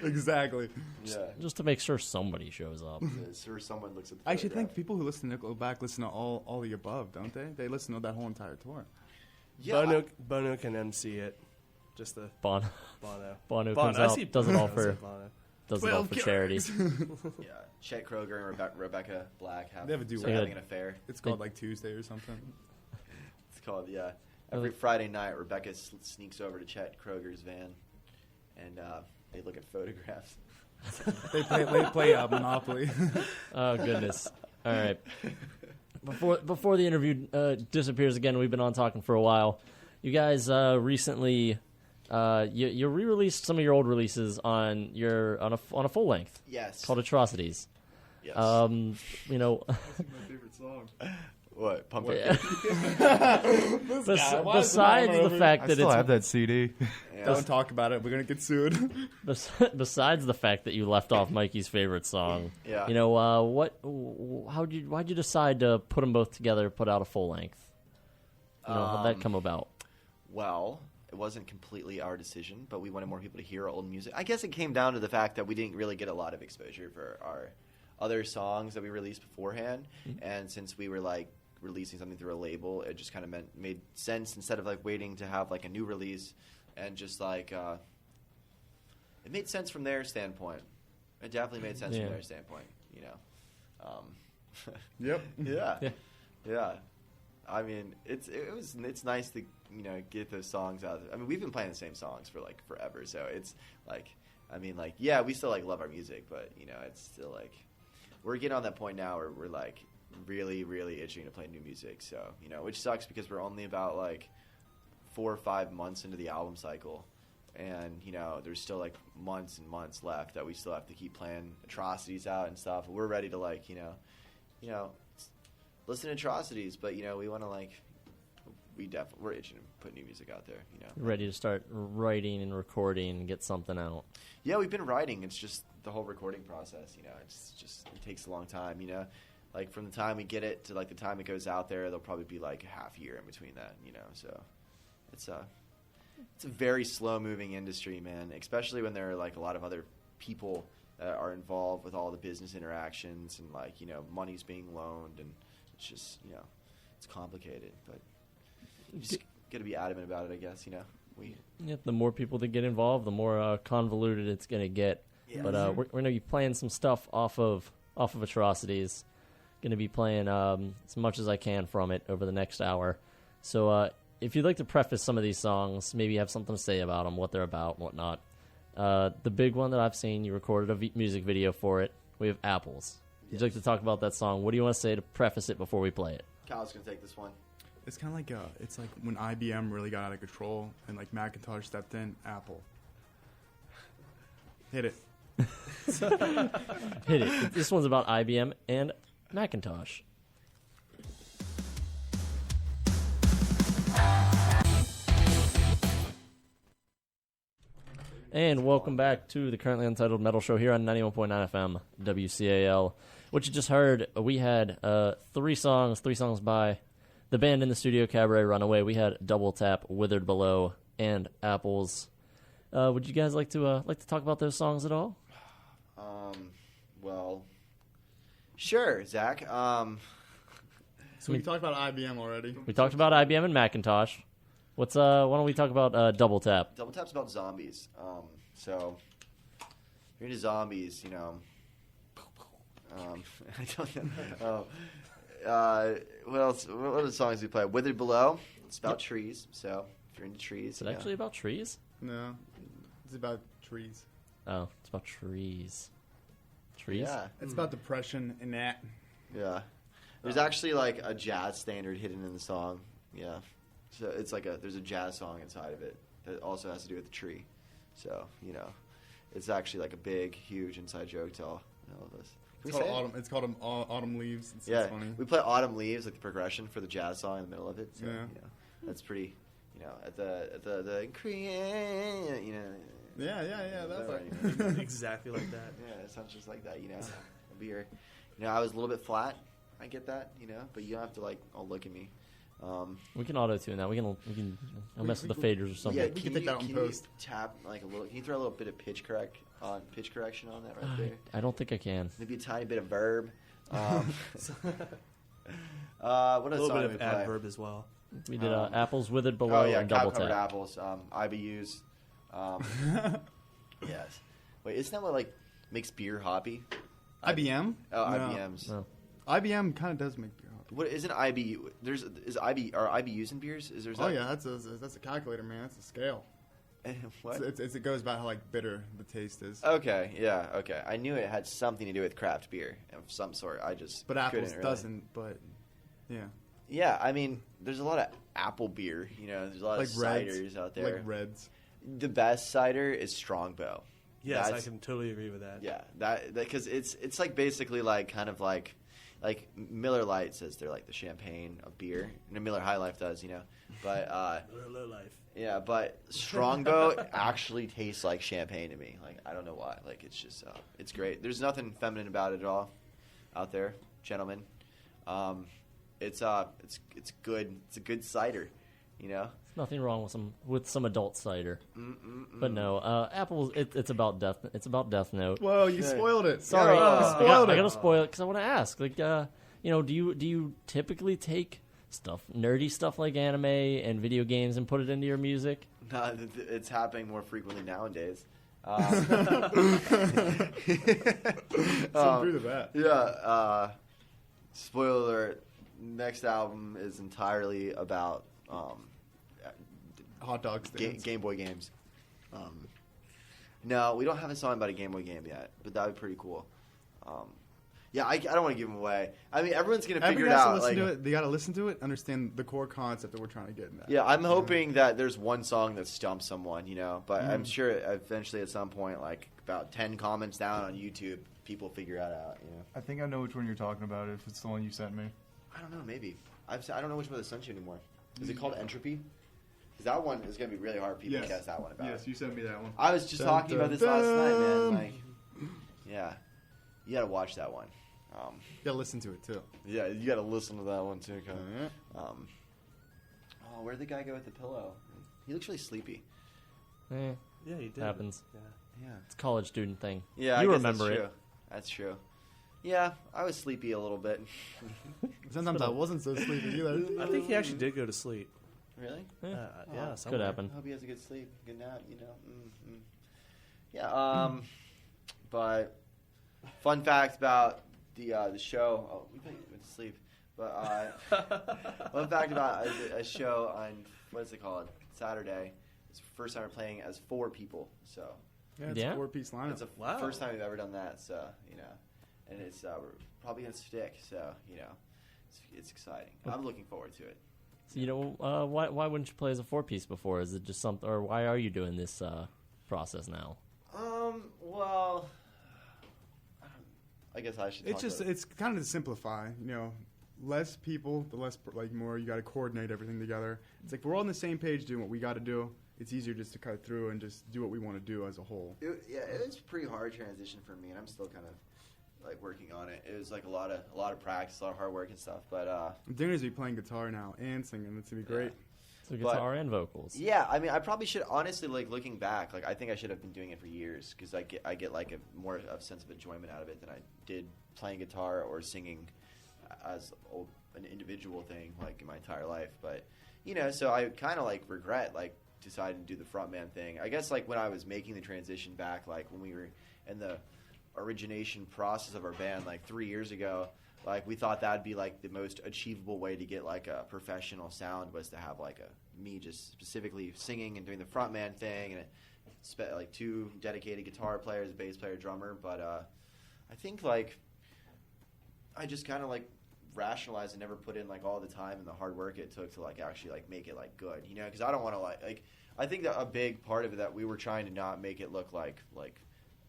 Exactly. Yeah. Just to make sure somebody shows up. Or someone looks at the I actually think photograph. people who listen to Nickelback listen to all the above, don't they? They listen to that whole entire tour. Yeah. Bono can MC it. Just the Bono Bono. comes I out, see does it Bono. all I for see Bono. charities. Yeah. Chet Kroger and Rebecca Black They have a duet. having an affair. It's called Tuesday or something. It's called, yeah. Every Friday night, Rebecca sneaks over to Chet Kroger's van, and they look at photographs. They play Monopoly. Oh goodness! All right. Before the interview disappears again, we've been on talking for a while. You guys recently you re-released some of your old releases on a full length. Yes. Called Atrocities. Yes. My favorite song. What? Pump Yeah. Up. Besides the fact I that still it's have that CD. Yeah. Don't talk about it. We're gonna get sued. besides the fact that you left off Mikey's favorite song, Yeah. why'd you decide to put them both together, put out a full length? How'd that come about? Well, it wasn't completely our decision, but we wanted more people to hear old music. I guess it came down to the fact that we didn't really get a lot of exposure for our other songs that we released beforehand, and since we were releasing something through a label, it just kind of made sense instead of waiting to have a new release, and just it made sense from their standpoint. It definitely made sense from their standpoint. Yep. Yeah. I mean, it's nice to get those songs out. I mean, we've been playing the same songs for forever, so it's we still love our music, but it's still we're getting on that point now where we're really, really itching to play new music. So which sucks because we're only about 4 or 5 months into the album cycle, and there's still months and months left that we still have to keep playing Atrocities out and stuff. We're ready to listen to Atrocities, but we want to we're itching to put new music out there. Ready to start writing and recording and get something out. Yeah, we've been writing. It's just the whole recording process. It takes a long time. Like from the time we get it to like the time it goes out there, there'll probably be like a half year in between that. So it's a very slow moving industry, man. Especially when there are like a lot of other people that are involved with all the business interactions and like money's being loaned, and it's just it's complicated. But you just got to be adamant about it, I guess. The more people that get involved, the more convoluted it's going to get. Yeah. But we're going to be playing some stuff off of Atrocities. Going to be playing as much as I can from it over the next hour. So if you'd like to preface some of these songs, maybe you have something to say about them, what they're about, and whatnot. The big one that I've seen, you recorded a music video for it. We have Apples. Yes. You'd like to talk about that song. What do you want to say to preface it before we play it? Kyle's going to take this one. It's kind of like it's like when IBM really got out of control and like Macintosh stepped in. Apple. Hit it. Hit it. This one's about IBM and Macintosh. And welcome back to the Currently Untitled Metal Show here on 91.9 FM WCAL. What you just heard, we had three songs by the band in the studio, Cabaret Runaway. We had Double Tap, Withered Below, and Apples. Would you guys like to talk about those songs at all? Well, sure, Zach. So we talked about IBM already. We talked about IBM and Macintosh. Why don't we talk about Double Tap? Double Tap's about zombies. So you're into zombies, I don't know. What else? What are the songs we play? Withered Below. It's about trees. So if you're into trees, is it actually about trees? No, it's about trees. Oh, it's about trees. Trees? Yeah, it's about depression and that. Yeah, there's actually like a jazz standard hidden in the song. Yeah, so it's like there's a jazz song inside of it that also has to do with the tree. So it's actually like a big, huge inside joke to all of us. It's called Autumn Leaves. Yeah, it's funny. We play Autumn Leaves, like the progression for the jazz song in the middle of it. So, yeah, that's pretty. At the Yeah. That's like exactly like that. Yeah, it sounds just like that. A beer. I was a little bit flat. I get that. But you don't have to like all look at me. We can auto tune that. We can mess with the faders or something. Yeah, we can take that on post. Tap like a little. Can you throw a little bit of pitch correction on that right there? I don't think I can. Maybe a tiny bit of verb. What a little bit of adverb as well. We did Apples, Withered Below, and Double Tap. Apples, IBUs. Yes. Wait, isn't that what like makes beer hoppy? IBM? Oh, no. IBMs. No. IBM kind of does make beer hoppy. What isn't IBU? Are IBUs in beers? Is there? Oh yeah, that's a calculator, man. That's a scale. What? It goes about how like bitter the taste is. Okay, yeah, okay. I knew it had something to do with craft beer of some sort. But Apples doesn't. But yeah. Yeah, I mean, there's a lot of apple beer. There's a lot like of ciders out there. Like Reds. The best cider is Strongbow. Yes, I can totally agree with that. Yeah, that because it's like basically like kind of like Miller Lite says they're like the champagne of beer, and Miller High Life does, but Miller Low Life. Yeah, but Strongbow actually tastes like champagne to me. Like I don't know why. Like it's just it's great. There's nothing feminine about it at all out there, gentlemen. It's good. It's a good cider, There's nothing wrong with some adult cider. But no, Apples. It's about Death. It's about Death Note. Whoa, you spoiled it. Sorry, I gotta spoil it because I want to ask. Like, do you typically take nerdy stuff like anime and video games and put it into your music? No, it's happening more frequently nowadays. True to that. Yeah. Spoiler alert. Next album is entirely about hot dog stands. Game Boy games. No, we don't have a song about a Game Boy game yet, but that would be pretty cool. Yeah, I don't want to give them away. I mean, everyone's going to figure it out. They got to listen to it, understand the core concept that we're trying to get in that. Yeah, I'm hoping that there's one song that stumps someone, but I'm sure eventually at some point, like about 10 comments down on YouTube, people figure it out, I think I know which one you're talking about if it's the one you sent me. I don't know, maybe. I don't know which one of the Sunshine anymore. Is it called Entropy? Because that one is going to be really hard for people to guess that one about. Yes, you sent me that one. I was just talking about this last night, man. Like, yeah. You got to watch that one. You got to listen to it, too. Yeah, you got to listen to that one, too. Yeah. Where'd the guy go with the pillow? He looks really sleepy. Eh, Yeah, he did. happens. Yeah. It's a college student thing. Yeah, you I guess remember that's it. true. That's true. Yeah, I was sleepy a little bit. Sometimes I wasn't so sleepy either. I think he actually did go to sleep. Really? Yeah. Yeah, Could somewhere. happen. I hope he has a good sleep, good nap, you know. Yeah. But fun fact about the show. Oh, we thought you went to sleep. But fun fact about a show on what's it called? Saturday. It's the first time we're playing as 4 people. So Yeah, it's Yeah? a 4-piece lineup. it's the Wow. first time we've ever done that. So and it's we're probably gonna stick. So it's exciting. I'm looking forward to it. So, why wouldn't you play as a 4-piece before? Is it just something, or why are you doing this process now? Well, I guess I should. It's talk just, about it. it's kind of to simplify, less people, the less, more you got to coordinate everything together. It's like we're all on the same page doing what we got to do. It's easier just to cut through and just do what we want to do as a whole. It was a pretty hard transition for me, and I'm still kind of like working on it. It was like a lot of practice, a lot of hard work and stuff. But The thing is, we playing guitar now and singing. It's gonna be great. So guitar and vocals. yeah, I mean, I probably should honestly, like looking back, like I think I should have been doing it for years because I get like a more of sense of enjoyment out of it than I did playing guitar or singing as an individual thing like in my entire life. But so I kind of like regret like deciding to do the frontman thing. I guess like when I was making the transition back, like when we were in the origination process of our band like 3 years ago, like we thought that'd be like the most achievable way to get like a professional sound was to have like me just specifically singing and doing the frontman thing, and like 2 dedicated guitar players, bass player, drummer. But I think like I just kind of like rationalized and never put in like all the time and the hard work it took to like actually like make it like good, because I don't want to like I think that a big part of it that we were trying to not make it look like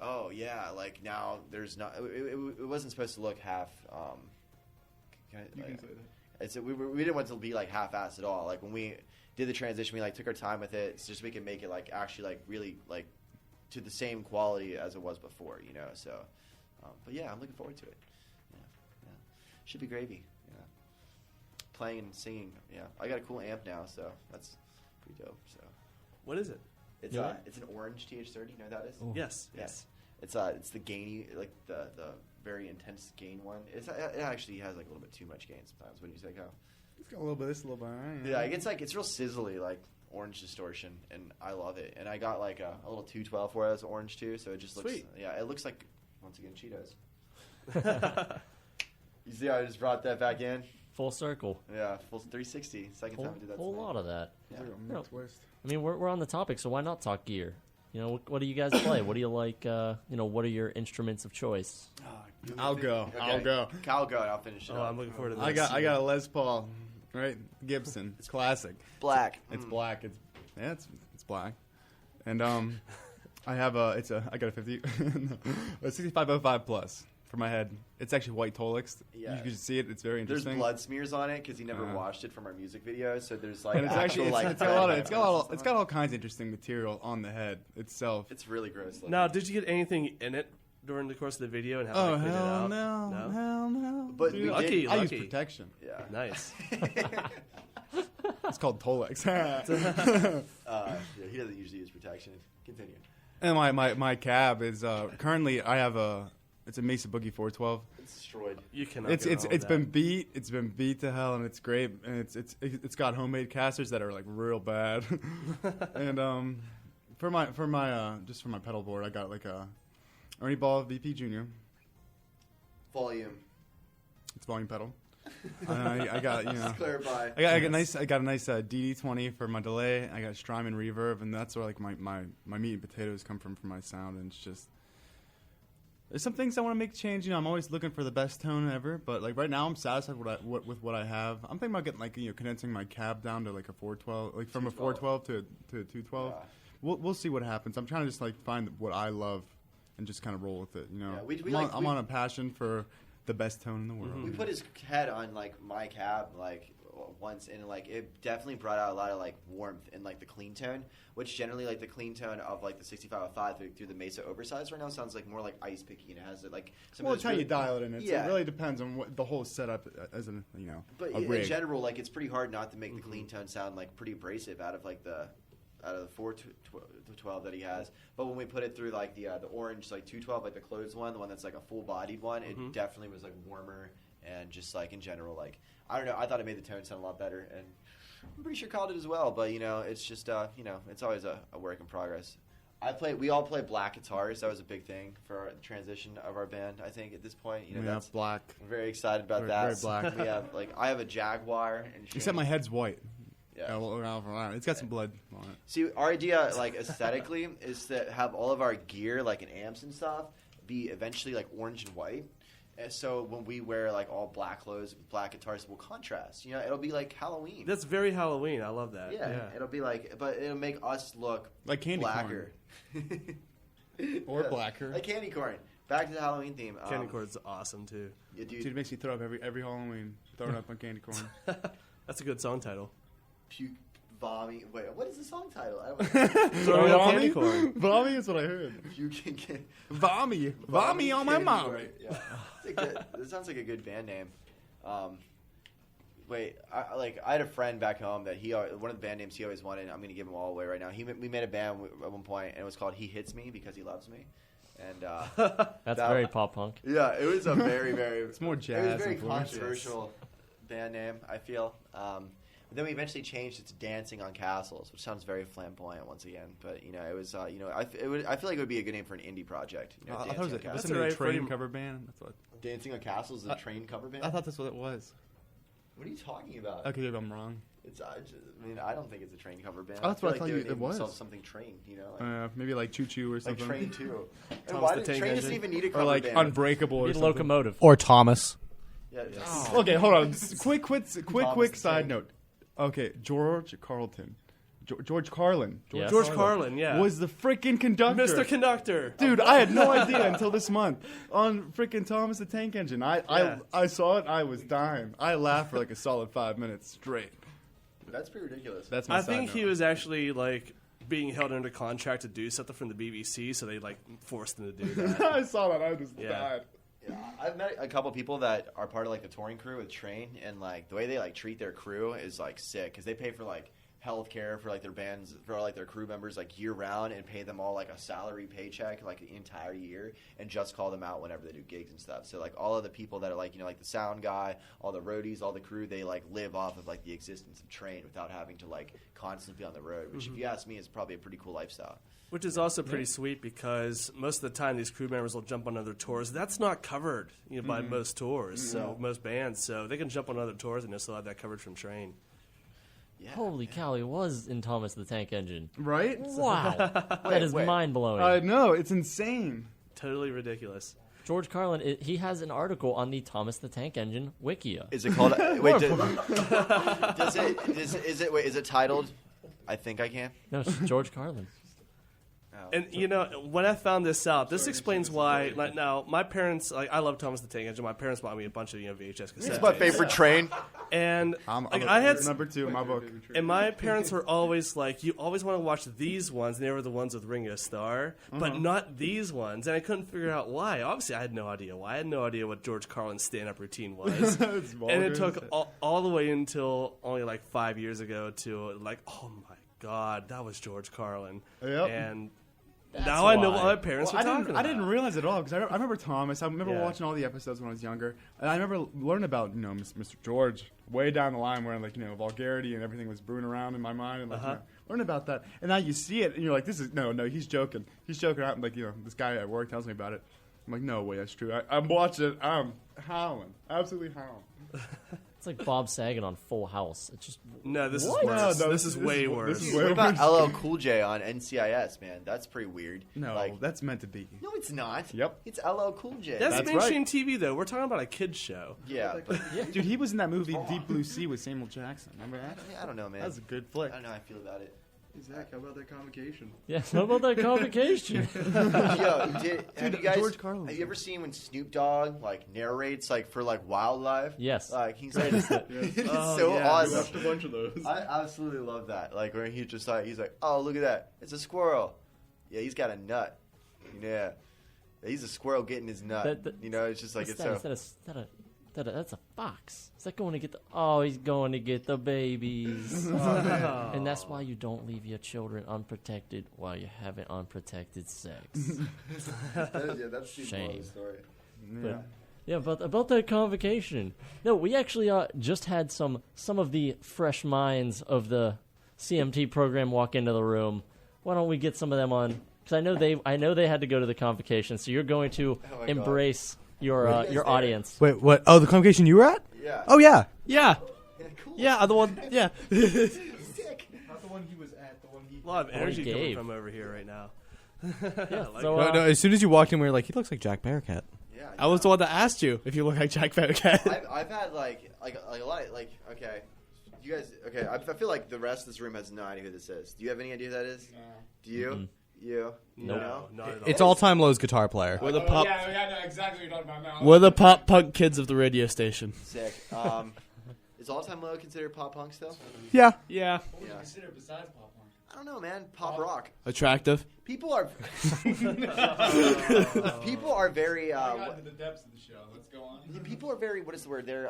oh yeah, like now there's not. It wasn't supposed to look half. You can say that. We didn't want it to be like half-assed at all. Like when we did the transition, we like took our time with it, so just we could make it like actually like really like to the same quality as it was before, So, but yeah, I'm looking forward to it. Yeah. Should be gravy. Yeah, playing and singing. Yeah, I got a cool amp now, so that's pretty dope. So, What is it? it's Yeah. It's an orange TH30. You know what that is? Ooh. Yes. Yes. It's the gainy, like the very intense gain one. It actually has like a little bit too much gain sometimes. What do you say, Kyle? It's got a little bit of this, a little bit. Yeah, it's real sizzly, like orange distortion, and I love it. And I got like a little 212 for it as orange too, so it just looks. Sweet. Yeah, it looks like once again Cheetos. You see how I just brought that back in? Full circle. Yeah, full 360. Second time we did that. Whole tonight. lot of that. It's like a Yeah. twist. I mean, we're on the topic, so why not talk gear? What do you guys play? What do you like? What are your instruments of choice? I'll go. I'll go. Kyle, go, and I'll finish it. Oh, up. I'm looking forward to this. I got a Les Paul, right? Gibson. It's classic. Black. It's black. It's black. And I have I got a 50 a 6505 plus for my head. It's actually white Tolex. Yeah. You can see it. It's very There's interesting. blood smears on it because he never washed it from our music videos. So there's like And it's actual, actually like it's got a lot of, red it's got all kinds of interesting material on the head itself. It's really gross. Looking. Now, did you get anything in it during the course of the video and have Oh to clean it hell out? no, hell no! But Dude, we I did- I use lucky. protection. Yeah. Nice. It's called Tolex. Yeah, he doesn't usually use protection. Continue. And my cab is currently I have it's a Mesa Boogie 412. It's destroyed. You cannot. It's go wrong with it's that. been beat. It's been beat to hell, and it's great. And it's got homemade casters that are like real bad. And for my just for my pedal board, I got like a Ernie Ball VP Junior. Volume. It's volume pedal. I got Just clarify. I got a nice DD20 for my delay. I got Strymon reverb, and that's where like my meat and potatoes come from for my sound. And it's just there's some things I want to make change. I'm always looking for the best tone ever, but like right now I'm satisfied with what I have. I'm thinking about getting like condensing my cab down to like a 412, like from a 412 to a 212. Yeah. We'll see what happens. I'm trying to just like find what I love and just kind of roll with it. Yeah, I'm on a passion for the best tone in the world. We put his head on like my cab like once, and like it definitely brought out a lot of like warmth in like the clean tone, which generally like the clean tone of like the 6505 through the Mesa oversized right now sounds like more like ice picky, and it has like some. Well, of it's those how really, you dial it in. It Yeah. really depends on what the whole setup as a But a in rig. general, like it's pretty hard not to make the clean tone sound like pretty abrasive out of the 412 that he has. But when we put it through like the orange like 212, like the closed one, the one that's like a full bodied one, it definitely was like warmer and just like in general, like I don't know, I thought it made the tone sound a lot better, and I'm pretty sure Kyle did as well. But it's just it's always a work in progress. We all play black guitars. That was a big thing for the transition of our band. I think at this point, that's black. I'm very excited about that. Very black. We have I have a Jaguar, and Except my head's white. Yeah. It's got some blood on it. See, our idea, like aesthetically, is to have all of our gear, like in amps and stuff, be eventually like orange and white. And so when we wear like all black clothes, black guitars, will contrast. It'll be like Halloween. That's very Halloween. I love that. Yeah, it'll be like, but it'll make us look Like candy blacker. Or blacker. Like candy corn. Back to the Halloween theme. Candy corn's awesome too. Yeah, Dude, it makes me throw up every Halloween. Throwing up on candy corn. That's a good song title. Puke, vomit. Wait, what is the song title? I don't Throwing up candy corn. Vommy is what I heard. Puke and can- Vommy. Vommy on my candy mom. corn. Yeah. It sounds like a good band name. Wait, I had a friend back home that one of the band names he always wanted. I'm going to give them all away right now. We made a band at one point, and it was called He Hits Me Because He Loves Me. And That's very pop punk. Yeah, it was a very, very. It's more jazz. It was a very influence. controversial band name, I feel. But then we eventually changed it to Dancing on Castles, which sounds very flamboyant once again. But it was I feel like it would be a good name for an indie project. I thought it Dancing was on Castles. wasn't it right, a train Freddie- cover band? That's what. Dancing on Castles is a train cover band. I thought that's what it was. What are you talking about? Okay, maybe I'm wrong. I don't think it's a train cover band. Oh, that's what I feel thought they you- would it name was. themselves something train. Maybe like Choo Choo or Like something. Train 2. And Thomas why the did Tank Train Engine? doesn't even need a cover Or like band? Unbreakable or Need something. locomotive. Or Thomas. Yeah, Okay, hold on. Quick Thomas side the note. Okay, George Carlin. George Carlin. Yeah. George Carlin, yeah. Was the freaking conductor. Mr. Conductor. Dude, I had no idea until this month on freaking Thomas the Tank Engine. Yeah. I saw it. I was dying. I laughed for like a solid 5 minutes straight. That's pretty ridiculous. That's my I side think note. he was actually being held under contract to do something from the BBC, so they forced him to do that. I saw that. I just Yeah. died. Yeah, I've met a couple people that are part of the touring crew with Train, and the way they treat their crew is sick because they pay for health care for their bands for their crew members year round and pay them all a salary paycheck the entire year and just call them out whenever they do gigs and stuff. So all of the people that are the sound guy, all the roadies, all the crew, they live off of the existence of Train without having to constantly be on the road, which if you ask me is probably a pretty cool lifestyle. Which is also pretty sweet because most of the time these crew members will jump on other tours. That's not covered by most tours, so most bands. So they can jump on other tours and they'll still have that coverage from Train. Yeah. Holy cow, he was in Thomas the Tank Engine. Right? Wow. That is wait. mind-blowing. I know. It's insane. Totally ridiculous. George Carlin, he has an article on the Thomas the Tank Engine Wikia. Is it called? Wait, is it titled? I think I can. No, it's George Carlin. And when I found this out, this explains why. Now, my parents, I love Thomas the Tank Engine. My parents bought me a bunch of VHS cassettes. It's my favorite Train. And I had number 2 in my book. And my parents were always you always want to watch these ones. And they were the ones with Ringo Starr, but not these ones. And I couldn't figure out why. Obviously, I had no idea why. I had no idea what George Carlin's stand-up routine was. And it took all the way until only 5 years ago to oh my God, that was George Carlin. Yep. And That's now I know why. what my parents were talking about. I didn't realize it all because I remember Thomas. I remember Yeah. watching all the episodes when I was younger, and I remember learning about Mr. George way down the line, where vulgarity and everything was brewing around in my mind, and learning about that. And now you see it, and you're like, "This is no, he's joking. He's joking out." And this guy at work tells me about it. I'm like, "No way, that's true." I'm watching it. I'm howling, absolutely howling. It's like Bob Saget on Full House. It's just No, this is What? worse. No, this is way worse. This is way What about worse. LL Cool J on NCIS, man? That's pretty weird. No, that's meant to be. No, it's not. Yep. It's LL Cool J. That's That's mainstream TV, though. We're talking about a kid's show. yeah. But, Dude, he was in that movie Deep Blue Sea with Samuel Jackson. Remember that? I don't know, man. That was a good flick. I don't know how I feel about it. Zach, how about that convocation? Yeah, how about that convocation? Yo, have you guys? George Carlin. Have you ever seen when Snoop Dogg like narrates like for like wildlife? Yes. Like he's like, it's Oh, so yeah. I awesome. watched a bunch of those. I absolutely love that. Like when he's just like, he's like, oh look at that, it's a squirrel. Yeah, he's got a nut. Yeah, he's a squirrel getting his nut. You know, it's just like That's a fox. Is that going to get the? Oh, he's going to get the babies. And that's why you don't leave your children unprotected while you're having unprotected sex. that's Shame. story. But, yeah, but about that convocation. No, we actually just had some of the fresh minds of the CMT program walk into the room. Why don't we get some of them on? Because I know they had to go to the convocation. So you're going to embrace your audience. Wait, what? Oh, the convocation you were at? Yeah. Oh, yeah. Yeah. Cool. Yeah, the one. Yeah. Sick. Not the one he was at, the one he... A lot of energy coming Gabe. from over here right now. Yeah, Like so, No, as soon as you walked in, we were like, he looks like Jack Bearcat. Yeah. I was the one that asked you if you look like Jack Bearcat. I've had like a lot of, like, okay, you guys, okay, I feel like the rest of this room has no idea who this is. Do you have any idea who that is? No. Do you? Mm-mm. You? No, not at all. It's All-Time Low's guitar player. We're the pop. Yeah, I know exactly what you're talking about now. We're the pop punk kids of the radio station. Sick. Is All Time Low considered pop punk still? Yeah. Yeah. What would you consider besides pop punk? I don't know, man. Pop rock. Attractive. People are people are very I got into the depths of the show. Let's go on. people are very, what is the word? They're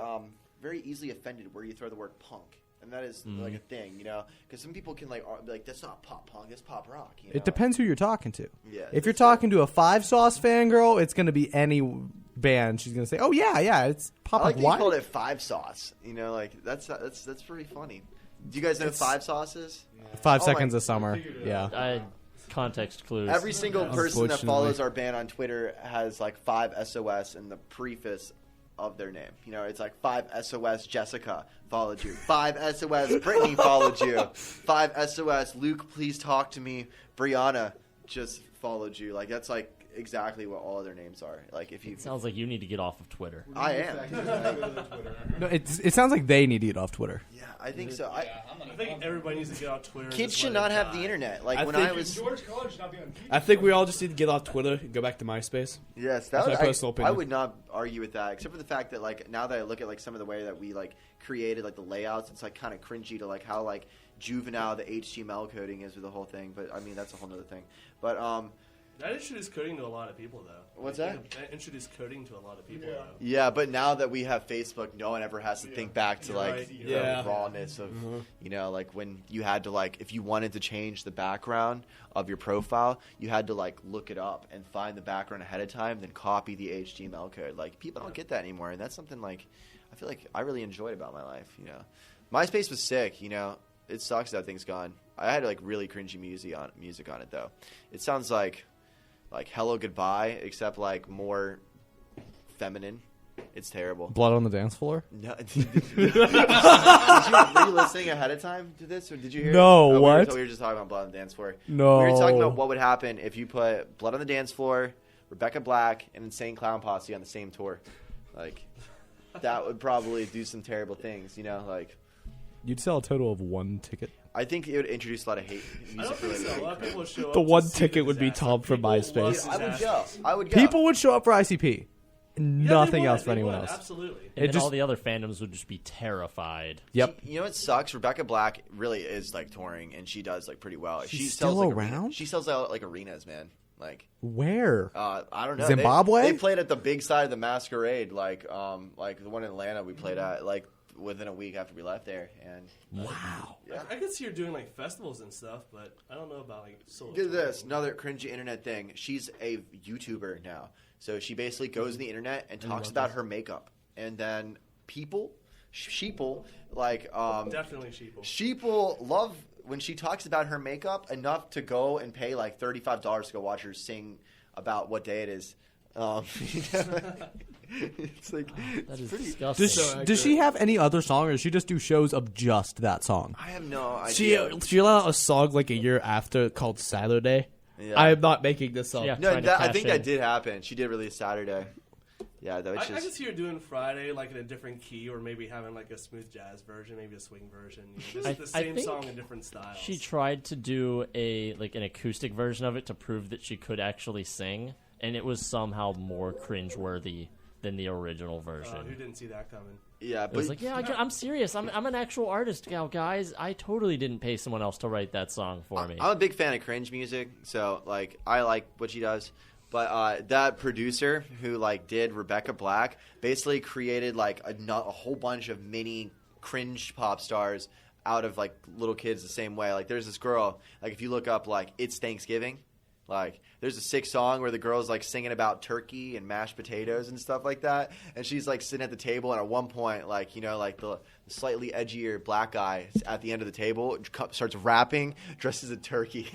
very easily offended where you throw the word punk. And that is like a thing, you know, because some people can like be like, that's not pop punk, that's pop rock. You know? It depends who you're talking to. Yeah, If you're talking to a Five Sauce fangirl, it's going to be any band. She's going to say, "Oh yeah, it's pop I like punk." that you Why? called it Five Sauce. You know, like that's pretty funny. Do you guys know Five Sauces? 5 Oh, seconds my- of summer. Yeah. Context clues. Every single person that Unfortunately. follows our band on Twitter has like 5 SOS in the preface of their name. You know, it's like 5 SOS Jessica followed you. 5 SOS Brittany followed you. 5 SOS Luke, please talk to me. Brianna just followed you. Like that's like exactly what all their names are. Like if you, Sounds like you need to get off of Twitter. I am. No, it sounds like they need to get off Twitter. Yeah, I think so. I think everybody needs to get off Twitter. and Kids just should let not it have die. the internet. Like I when think I was. George Carlin should not be on TV. I think we all just need to get off Twitter and go back to MySpace. Yes, That's that my was, personal I opinion. would not argue with that, except for the fact that like now that I look at like some of the way that we like created like the layouts, it's like kind of cringy to like how like juvenile the HTML coding is with the whole thing. But I mean that's a whole other thing. But That introduced coding to a lot of people, though. What's That introduced coding to a lot of people, Yeah. though. yeah, but now that we have Facebook, no one ever has to think back to like Right, the yeah. rawness of you know like when you had to like if you wanted to change the background of your profile, you had to like look it up and find the background ahead of time, then copy the HTML code. Like people don't get that anymore, and that's something like I feel like I really enjoyed about my life. You know, MySpace was sick. You know, it sucks that thing's gone. I had like really cringy music on it though. It sounds like Hello Goodbye, except like more feminine. It's terrible. Blood on the dance floor. No, were you listening ahead of time to this, or did you hear? No, it? what? We were just talking about Blood on the Dance Floor. No. We were talking about what would happen if you put Blood on the Dance Floor, Rebecca Black, and Insane Clown Posse on the same tour. Like, that would probably do some terrible things, you know? Like, You'd sell a total of 1 ticket. I think it would introduce a lot of hate. I don't think so. A lot of people would show up. The to one see ticket would be disaster. Tom from People MySpace. love I would disaster. go. I would go. People would show up for ICP. Yeah, Nothing they else would, for they anyone would, else. Absolutely. And then just- all the other fandoms would just be terrified. Yep. You know what sucks? Rebecca Black really is like touring, and she does like pretty well. She's she still sells, like, around? She sells out like arenas, man. Like Where? I don't know. Zimbabwe? They played at the big side of the Masquerade, like the one in Atlanta we played at, like within a week after we left there. And Wow. yeah. I could see her doing like festivals and stuff, but I don't know about like solo. Get this, another cringy internet thing. She's a YouTuber now, so she basically goes on the internet and talks about her makeup, and then sheeple, like Definitely sheeple. sheeple love when she talks about her makeup enough to go and pay like $35 to go watch her sing about what day it is. It's like That is pretty. disgusting. Does she have any other song, or does she just do shows of just that song? I have no She idea. let out a song like a year after called Saturday. Yeah. I am not making this up. Yeah. No, trying to I cash think in. that did happen. She did release Saturday. Yeah, that was I just. can see her doing Friday like in a different key, or maybe having like a smooth jazz version, maybe a swing version. You know, this is the same think song in different styles. She tried to do an acoustic version of it to prove that she could actually sing, and it was somehow more cringeworthy than the original version. Who didn't see that coming? Yeah, It was but like, I'm serious. I'm an actual artist now, guys. I totally didn't pay someone else to write that song for me. I'm a big fan of cringe music, so like I like what she does. But that producer who like did Rebecca Black basically created like a whole bunch of mini cringe pop stars out of like little kids the same way. Like there's this girl, like if you look up like It's Thanksgiving, like there's a sick song where the girl's like singing about turkey and mashed potatoes and stuff like that, and she's like sitting at the table, and at one point like like the slightly edgier black guy at the end of the table starts rapping dressed as a turkey.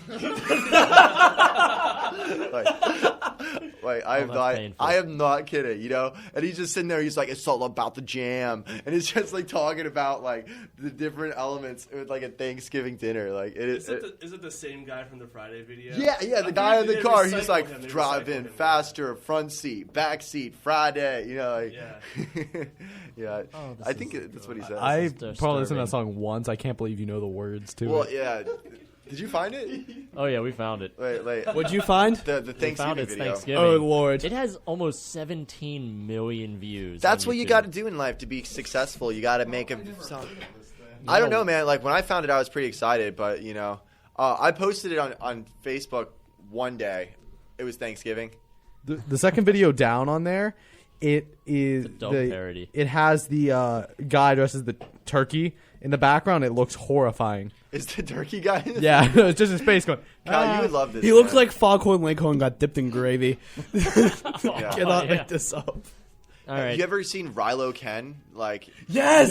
like I am not kidding, and he's just sitting there, he's like, it's all about the jam, and he's just like talking about like the different elements with like a Thanksgiving dinner. Like is it the same guy from the Friday video? Yeah, the guy in the car, he's like driving faster, front seat, back seat, Friday, yeah. I think that's what he said. I probably listened to that song once. I can't believe you know the words to Well, it. yeah. Did you find it? Oh yeah, we found it. Wait. What'd you find? The We Thanksgiving found it's video. Thanksgiving. Oh, Lord. It has almost 17 million views. That's on what you YouTube. got to do in life to be successful. You got to make a song. I don't know, man. Like when I found it, I was pretty excited, but I posted it on Facebook one day. It was Thanksgiving. The second video down on there, it is It's a dope parody. It has the guy dressed as the turkey in the background. It looks horrifying. Is the turkey guy? Yeah, it's just his face going. Kyle, you would love this. He looks like Foghorn Leghorn got dipped in gravy. Yeah. Cannot yeah. make this up. All right. You ever seen Rilo Ken? Like, Yes!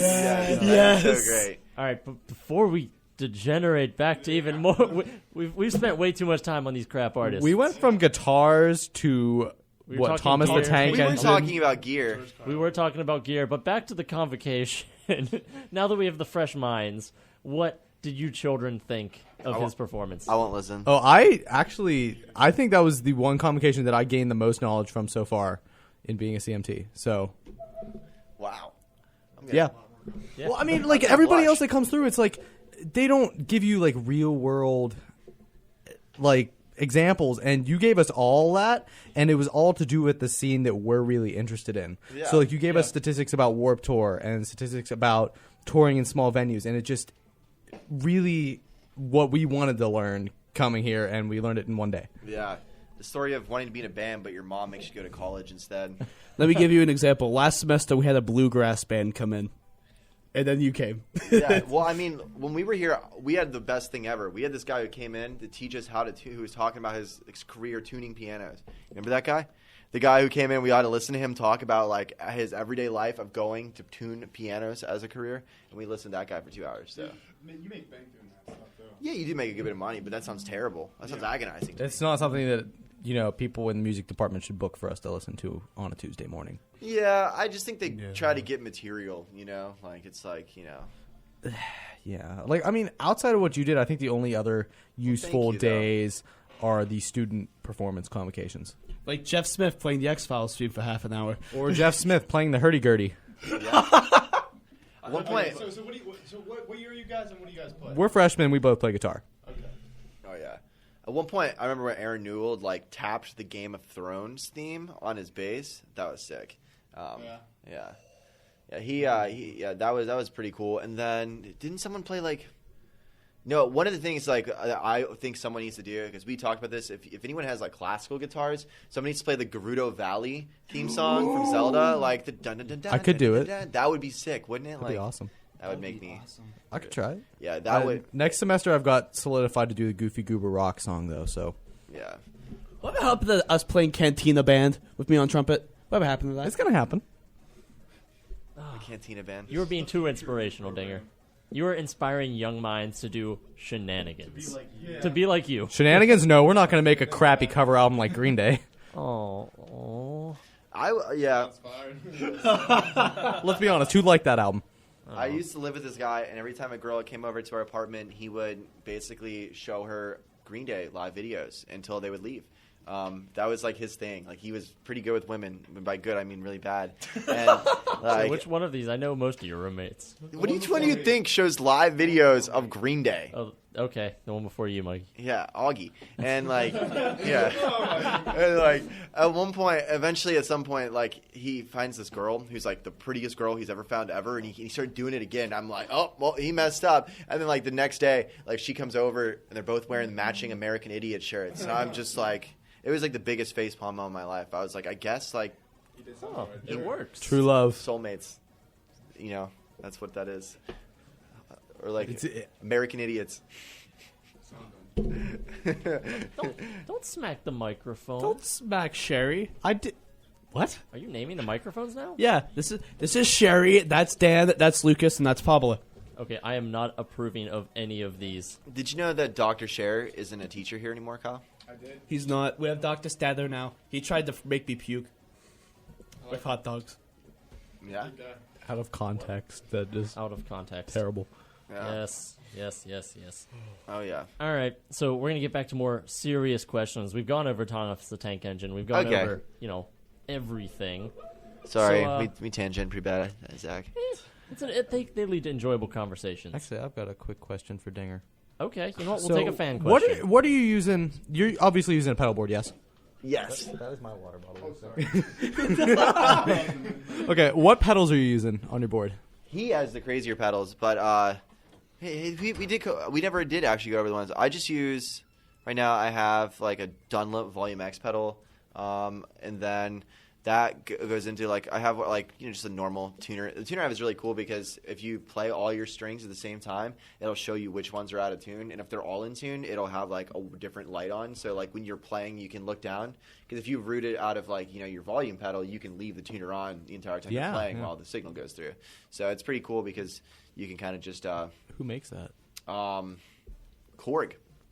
that's so great. All right, but before we degenerate back to even more, we've spent way too much time on these crap artists. We went from guitars to We were talking Thomas the gear. Tank We were Engine. talking about gear. We were talking about gear, but back to the convocation. Now that we have the fresh minds, what did you children think of his performance? I won't listen. Oh, I think that was the one convocation that I gained the most knowledge from so far in being a CMT. So, Wow. yeah. Yeah. Well, I mean, like everybody else that comes through, it's like they don't give you like real world like examples, and you gave us all that, and it was all to do with the scene that we're really interested in. Yeah. So like you gave us statistics about Warped Tour and statistics about touring in small venues, and it just really what we wanted to learn coming here, and we learned it in one day. Yeah. The story of wanting to be in a band, but your mom makes you go to college instead. Let me give you an example. Last semester, we had a bluegrass band come in, and then you came. Yeah, well, I mean, when we were here, we had the best thing ever. We had this guy who came in to teach us how to who was talking about his career tuning pianos. Remember that guy? The guy who came in, we ought to listen to him talk about like his everyday life of going to tune pianos as a career, and we listened to that guy for 2 hours. So You make bank doing that stuff, though. yeah, you do make a good bit of money, but that sounds terrible. That sounds agonizing. It's not something that people in the music department should book for us to listen to on a Tuesday morning. Yeah, I just think they try to get material. Like it's like Yeah, like I mean, outside of what you did, I think the only other useful you, though. days are the student performance convocations, Like Jeff Smith playing the X-Files stream for half an hour. or Jeff Smith playing the hurdy-gurdy. At one point. So what year are you guys, and what do you guys play? We're freshmen. We both play guitar. Oh yeah. At one point, I remember when Aaron Newell like tapped the Game of Thrones theme on his bass. That was sick. Yeah. That was pretty cool. And then didn't someone play like? No, one of the things like I think someone needs to do, because we talked about this. If anyone has like classical guitars, someone needs to play the Gerudo Valley theme song from Zelda, like the dun dun dun dun. I could do it. That would be sick, wouldn't it? That'd be awesome. That would make me. I could try it. Yeah, that would. Next semester, I've got solidified to do the Goofy Goober Rock song though. So Yeah. What happened to us playing Cantina Band with me on trumpet? What happened to that? it's gonna happen. The Cantina Band. You were being too inspirational, Dinger. You were inspiring young minds to do shenanigans. To be like you. Shenanigans? No, we're not gonna make a crappy cover album like Green Day. Oh. Yeah. Let's be honest. Who liked that album? I used to live with this guy, and every time a girl came over to our apartment, he would basically show her Green Day live videos until they would leave. That was like his thing. Like he was pretty good with women. And by good, I mean really bad. And So which one of these? I know most of your roommates. which one do you think shows live videos of Green Day? Oh, okay. The one before you, Mike. Yeah, Augie. And like, yeah. And like, at one point, eventually at some point, like, he finds this girl who's like the prettiest girl he's ever found ever. And he started doing it again. I'm like, oh, well, he messed up. And then like the next day, like she comes over and they're both wearing matching American Idiot shirts. And I'm just like, it was like the biggest facepalm moment of my life. I was like, I guess like, Oh, it works. True love. soulmates, you know, that's what that is. Or like It's- American Idiots. Don't smack the microphone. Don't smack Sherry. I did. What? Are you naming the microphones now? Yeah, this is Sherry. That's Dan. That's Lucas, and that's Pablo. Okay, I am not approving of any of these. Did you know that Dr. Cher isn't a teacher here anymore, Kyle? He's not. We have Dr. Stadler now. He tried to make me puke with hot dogs. Yeah. Out of context, that is Out of context. terrible. Yeah. Yes. Oh yeah. All right, so we're gonna get back to more serious questions. We've gone over Thomas the Tank Engine. We've gone Okay. over, everything. Sorry, So, we tangent pretty bad, Zach. They lead to enjoyable conversations. Actually, I've got a quick question for Dinger. Okay, you know what? We'll So, take a fan question. What are you using? You're obviously using a pedal board, yes? Yes. That is my water bottle. Okay, what pedals are you using on your board? He has the crazier pedals, but we never did actually go over the ones. I just use right now. I have like a Dunlop Volume X pedal, and then that goes into like I have like just a normal tuner. The tuner I have is really cool because if you play all your strings at the same time, it'll show you which ones are out of tune, and if they're all in tune, it'll have like a different light on. So like when you're playing, you can look down because if you root it out of like your volume pedal, you can leave the tuner on the entire time you're playing while the signal goes through. So it's pretty cool because you can kind of just Who makes that? Korg.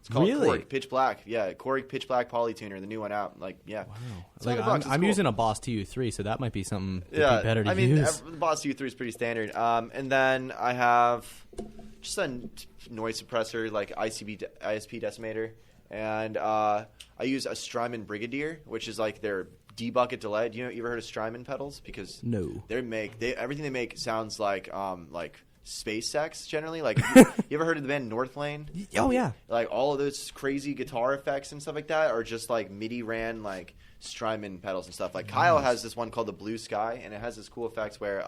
It's called Really? Korg Pitch Black. Yeah, Korg Pitch Black Polytuner, the new one out. Like, yeah. Wow. It's Like, $100. It's I'm cool. using a Boss TU3, so that might be something that'd Yeah, be better to I mean, use. the Boss U3 is pretty standard. And then I have just a noise suppressor, like ISP decimator. And I use a Strymon Brigadier, which is like their D-bucket delay. You ever heard of Strymon pedals? Because No. everything they make sounds like space sex generally. Like, you ever heard of the band Northlane? Oh, yeah. Like all of those crazy guitar effects and stuff like that are just like MIDI ran like Strymon pedals and stuff. Like Kyle has this one called the Blue Sky, and it has this cool effects where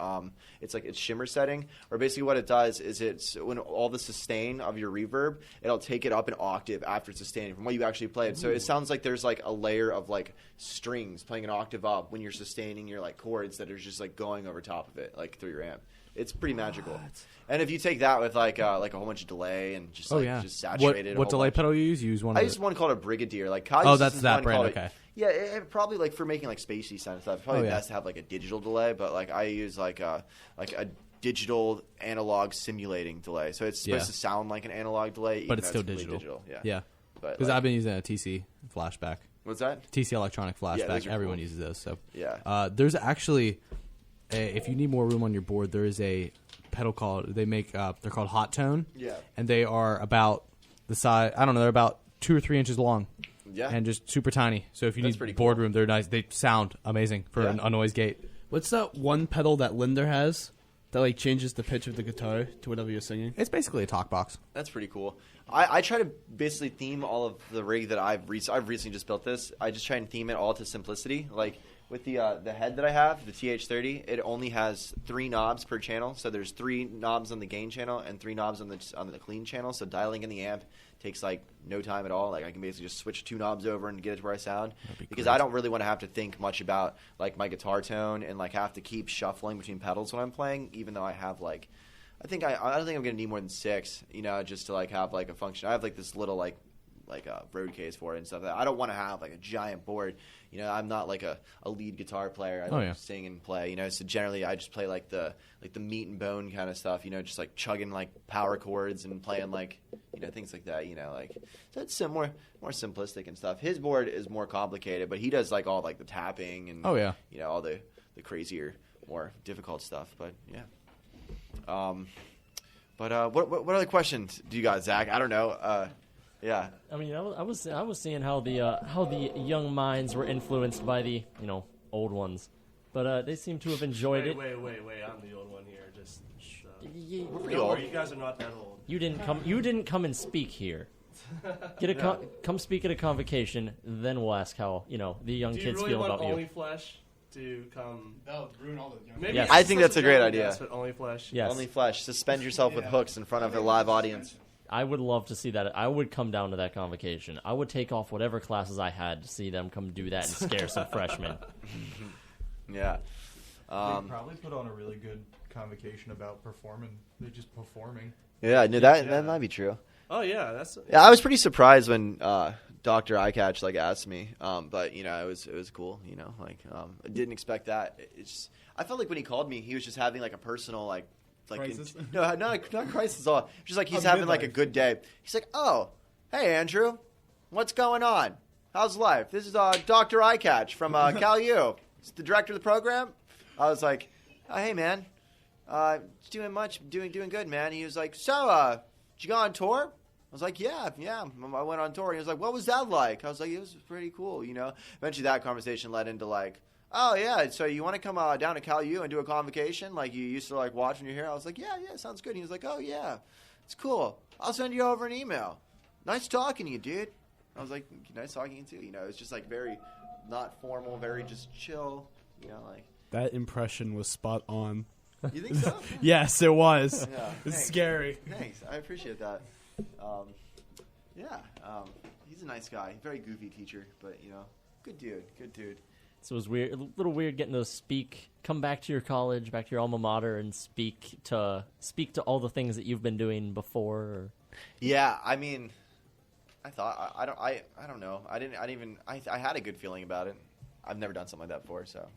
it's like it's shimmer setting, or basically what it does is it's when all the sustain of your reverb, it'll take it up an octave after it's sustaining from what you actually played. So it sounds like there's like a layer of like strings playing an octave up when you're sustaining your like chords that are just like going over top of it like through your amp. It's pretty magical. And if you take that with like a whole bunch of delay and just just saturated. What delay pedal you use? You use one. I of use one called a Brigadier. Like Kyle Oh, uses that's this that one brand, called okay. Yeah, it probably like for making like spacey sound stuff. It's probably Oh, yeah. best to have like a digital delay, but like I use like a digital analog simulating delay. So it's supposed Yeah. to sound like an analog delay, even but it's though still completely digital. Yeah. Yeah. But Because like, I've been using a TC flashback. what's that? TC electronic those flashback. are Everyone cool. uses those. So Yeah. there's actually, if you need more room on your board, there is a pedal called they're called Hot Tone. Yeah. And they are about the size. I don't know. They're about 2 or 3 inches long. Yeah. And just super tiny. So if you That's need pretty board cool. room, they're nice. They sound amazing for Yeah. a noise gate. What's that one pedal that Linder has that like changes the pitch of the guitar to whatever you're singing? It's basically a talk box. That's pretty cool. I try to basically theme all of the rig that I've recently just built this. I just try and theme it all to simplicity. Like with the head that I have, the TH30, it only has 3 knobs per channel. So there's 3 knobs on the gain channel and 3 knobs on the clean channel. So dialing in the amp takes like no time at all. Like I can basically just switch 2 knobs over and get it to where I sound. Because I don't really want to have to think much about like my guitar tone and like have to keep shuffling between pedals when I'm playing, even though I have like I don't think I'm gonna need more than 6, just to like have like a function. I have like this little like a road case for it and stuff. I don't want to have like a giant board. I'm not like a lead guitar player. I don't sing and play. So generally I just play like the meat and bone kind of stuff. Just like chugging like power chords and playing like things like that. So it's more simplistic and stuff. His board is more complicated, but he does like all like the tapping and all the crazier, more difficult stuff. But yeah. What other questions do you got, Zach? I don't know. Yeah. I mean, I was seeing how the young minds were influenced by the old ones, but they seem to have enjoyed it. Wait. I'm the old one here. Just We're pretty don't old. worry, you guys are not that old. You didn't come and speak here. Come speak at a convocation, then we'll ask how the young Do you kids really feel want about Only you. Flesh to come? That'll ruin all the young Maybe Yes. it's I think just that's a great general idea. guess, but Only Flesh. Yes, Only flesh. Suspend yourself with hooks in front of a live audience. I would love to see that. I would come down to that convocation. I would take off whatever classes I had to see them come do that and scare some freshmen. Yeah. They probably put on a really good convocation about performing. They're just performing. Yeah, no, that might be true. Oh yeah, that's. Yeah, I was pretty surprised when Dr. Eyecatch asked me, but it was cool. I didn't expect that. I felt like when he called me, he was just having a personal Crisis? No, not crisis at all. Just he's Oh, having midlife. a good day. He's like, oh, hey Andrew, what's going on? How's life? This is Dr. Eyecatch from Cal U. He's the director of the program. I was like, oh, hey man, doing good, man. He was like, so did you go on tour? I was like, yeah, I went on tour. He was like, what was that like? I was like, it was pretty cool, Eventually that conversation led into oh, yeah, so you want to come down to Cal U and do a convocation like you used to watch when you're here? I was like, yeah, sounds good. And he was like, oh, yeah, it's cool. I'll send you over an email. Nice talking to you, dude. I was like, nice talking to you, too. It's just very not formal, very just chill, That impression was spot on. You think so? Yes, it was. Yeah, It's thanks. scary. Thanks. I appreciate that. He's a nice guy. Very goofy teacher, but, good dude. So it was weird, a little weird getting to come back to your college, back to your alma mater, and speak to all the things that you've been doing before. Or... Yeah, I mean, I thought I don't know. I had a good feeling about it. I've never done something like that before, so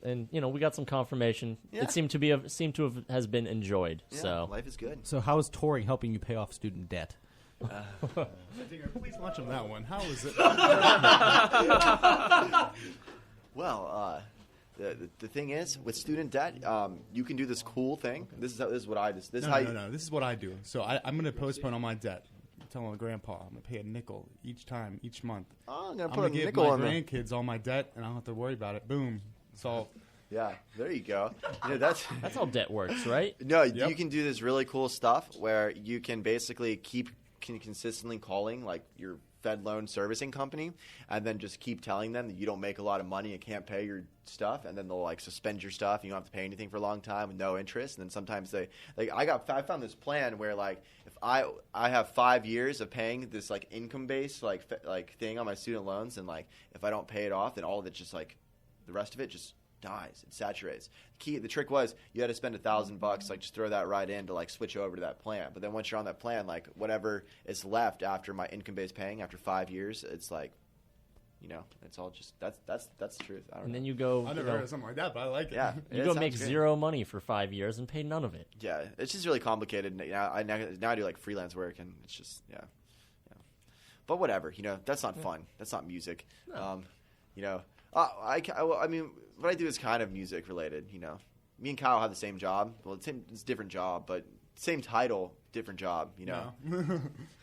And we got some confirmation. Yeah. It seemed to have has been enjoyed. Yeah, So life is good. So how is touring helping you pay off student debt? Please launch on that one. How is it? Well, the thing is, with student debt, you can do this cool thing. This is what I do. No. This is what I do. So I'm going to postpone all my debt. I'm telling my grandpa I'm going to pay a nickel each month. Oh, I'm gonna I'm put a going to give nickel my on there. grandkids all my debt, and I don't have to worry about it. Boom. Solved. Yeah, there you go. That's how debt works, right? No, Yep. you can do this really cool stuff where you can basically keep consistently calling your Fed loan servicing company, and then just keep telling them that you don't make a lot of money and can't pay your stuff, and then they'll suspend your stuff. And you don't have to pay anything for a long time with no interest. And then sometimes I found this plan where if I have 5 years of paying this income based thing on my student loans, and if I don't pay it off, then all of it just the rest of it just dies. It saturates. The trick was you had to spend $1,000, just throw that right in to switch over to that plan. But then once you're on that plan, whatever is left after my income based paying after 5 years, it's it's all just that's the truth. I don't And know. then you go. I've never heard of something like that, but I like it. Yeah, You it go sounds make great. zero money for 5 years and pay none of it. Yeah, it's just really complicated. Now I do freelance work, and it's just yeah. But whatever, that's not fun. That's not music. No. I mean, what I do is kind of music related. Me and Kyle have the same job. Well, it's a different job, but same title, different job. No.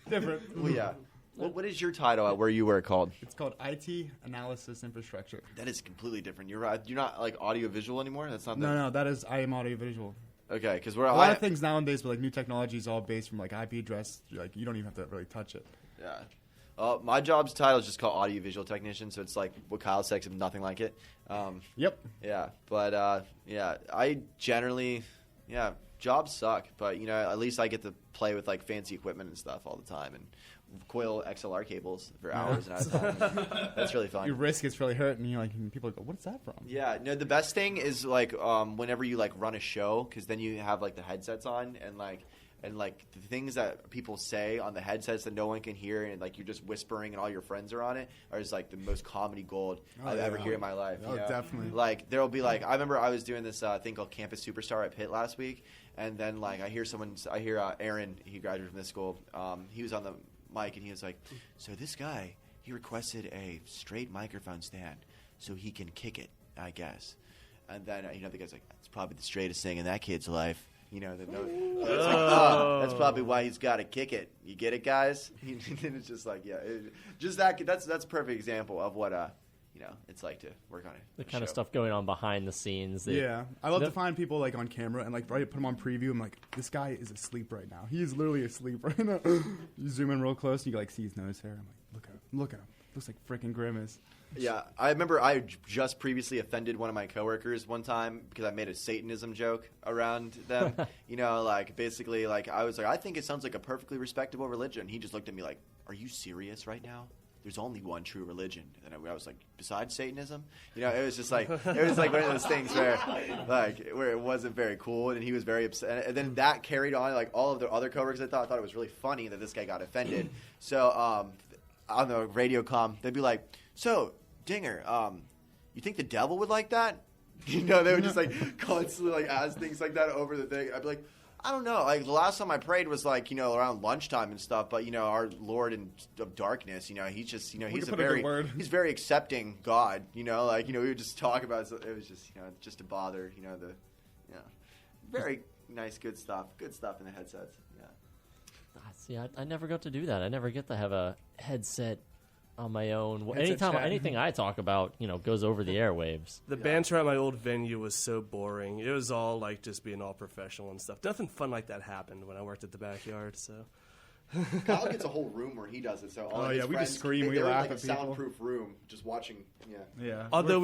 Different. Well, yeah. What is your title at where you work called? It's called IT Analysis Infrastructure. That is completely different. You're not audiovisual anymore. That's not. No, that is I am audiovisual. Okay, because A lot of things nowadays with new technology is all based from IP address. You don't even have to really touch it. Yeah. My job's title is just called audiovisual technician, so it's what Kyle said, except nothing like it. Yep. Yeah, but I generally, jobs suck, but at least I get to play with fancy equipment and stuff all the time and coil XLR cables for hours and hours. That's really fun. Your wrist gets really hurt, and people go, "What's that from?" Yeah, no. The best thing is whenever you run a show, because then you have the headsets on and the things that people say on the headsets that no one can hear, and you're just whispering and all your friends are on it, are just the most comedy gold I've ever heard in my life. Oh, definitely. There'll be I remember I was doing this thing called Campus Superstar at Pitt last week, and then I hear Aaron, he graduated from this school. He was on the mic, and he was like, "So this guy, he requested a straight microphone stand so he can kick it, I guess." And then the guy's like, "That's probably the straightest thing in that kid's life." You know, it's like, oh, that's probably why he's got to kick it. You get it, guys? And it's just like, yeah, that's a perfect example of what you know, it's like to work on it. The kind of stuff going on behind the scenes. Yeah, I love to find people like on camera and like put them on preview. I'm like, this guy is asleep right now. He is literally asleep right now. You zoom in real close, and you can, like see his nose hair. I'm like, look at him. Looks like freaking Grimace. Yeah, I remember I just previously offended one of my coworkers one time because I made a Satanism joke around them. You know, like basically, like I was like, I think it sounds like a perfectly respectable religion. He just looked at me like, are you serious right now? There's only one true religion. And I was like, besides Satanism? You know, it was just like, it was like one of those things where it wasn't very cool, and he was very upset. And then that carried on, like all of the other coworkers I thought it was really funny that this guy got offended. So on the radio comm, they'd be like, so, Dinger, you think the devil would like that? You know, they would just like constantly like ask things like that over the thing. I'd be like, I don't know. Like the last time I prayed was like, you know, around lunchtime and stuff. But you know, our Lord of Darkness, you know, he's just, you know, he's he's very accepting God. You know, like you know, we would just talk about it. It was just, you know, just to bother, you know, very nice, good stuff in the headsets. Yeah. See, I never got to do that. I never get to have a headset on my own. Headset chat. Anything I talk about, you know, goes over the airwaves. The banter at my old venue was so boring. It was all like just being all professional and stuff. Nothing fun like that happened when I worked at the backyard. So Kyle gets a whole room where he does it. So all of his we friends, just scream, we they're laugh in, like, at a people. soundproof room, just watching. Yeah. Although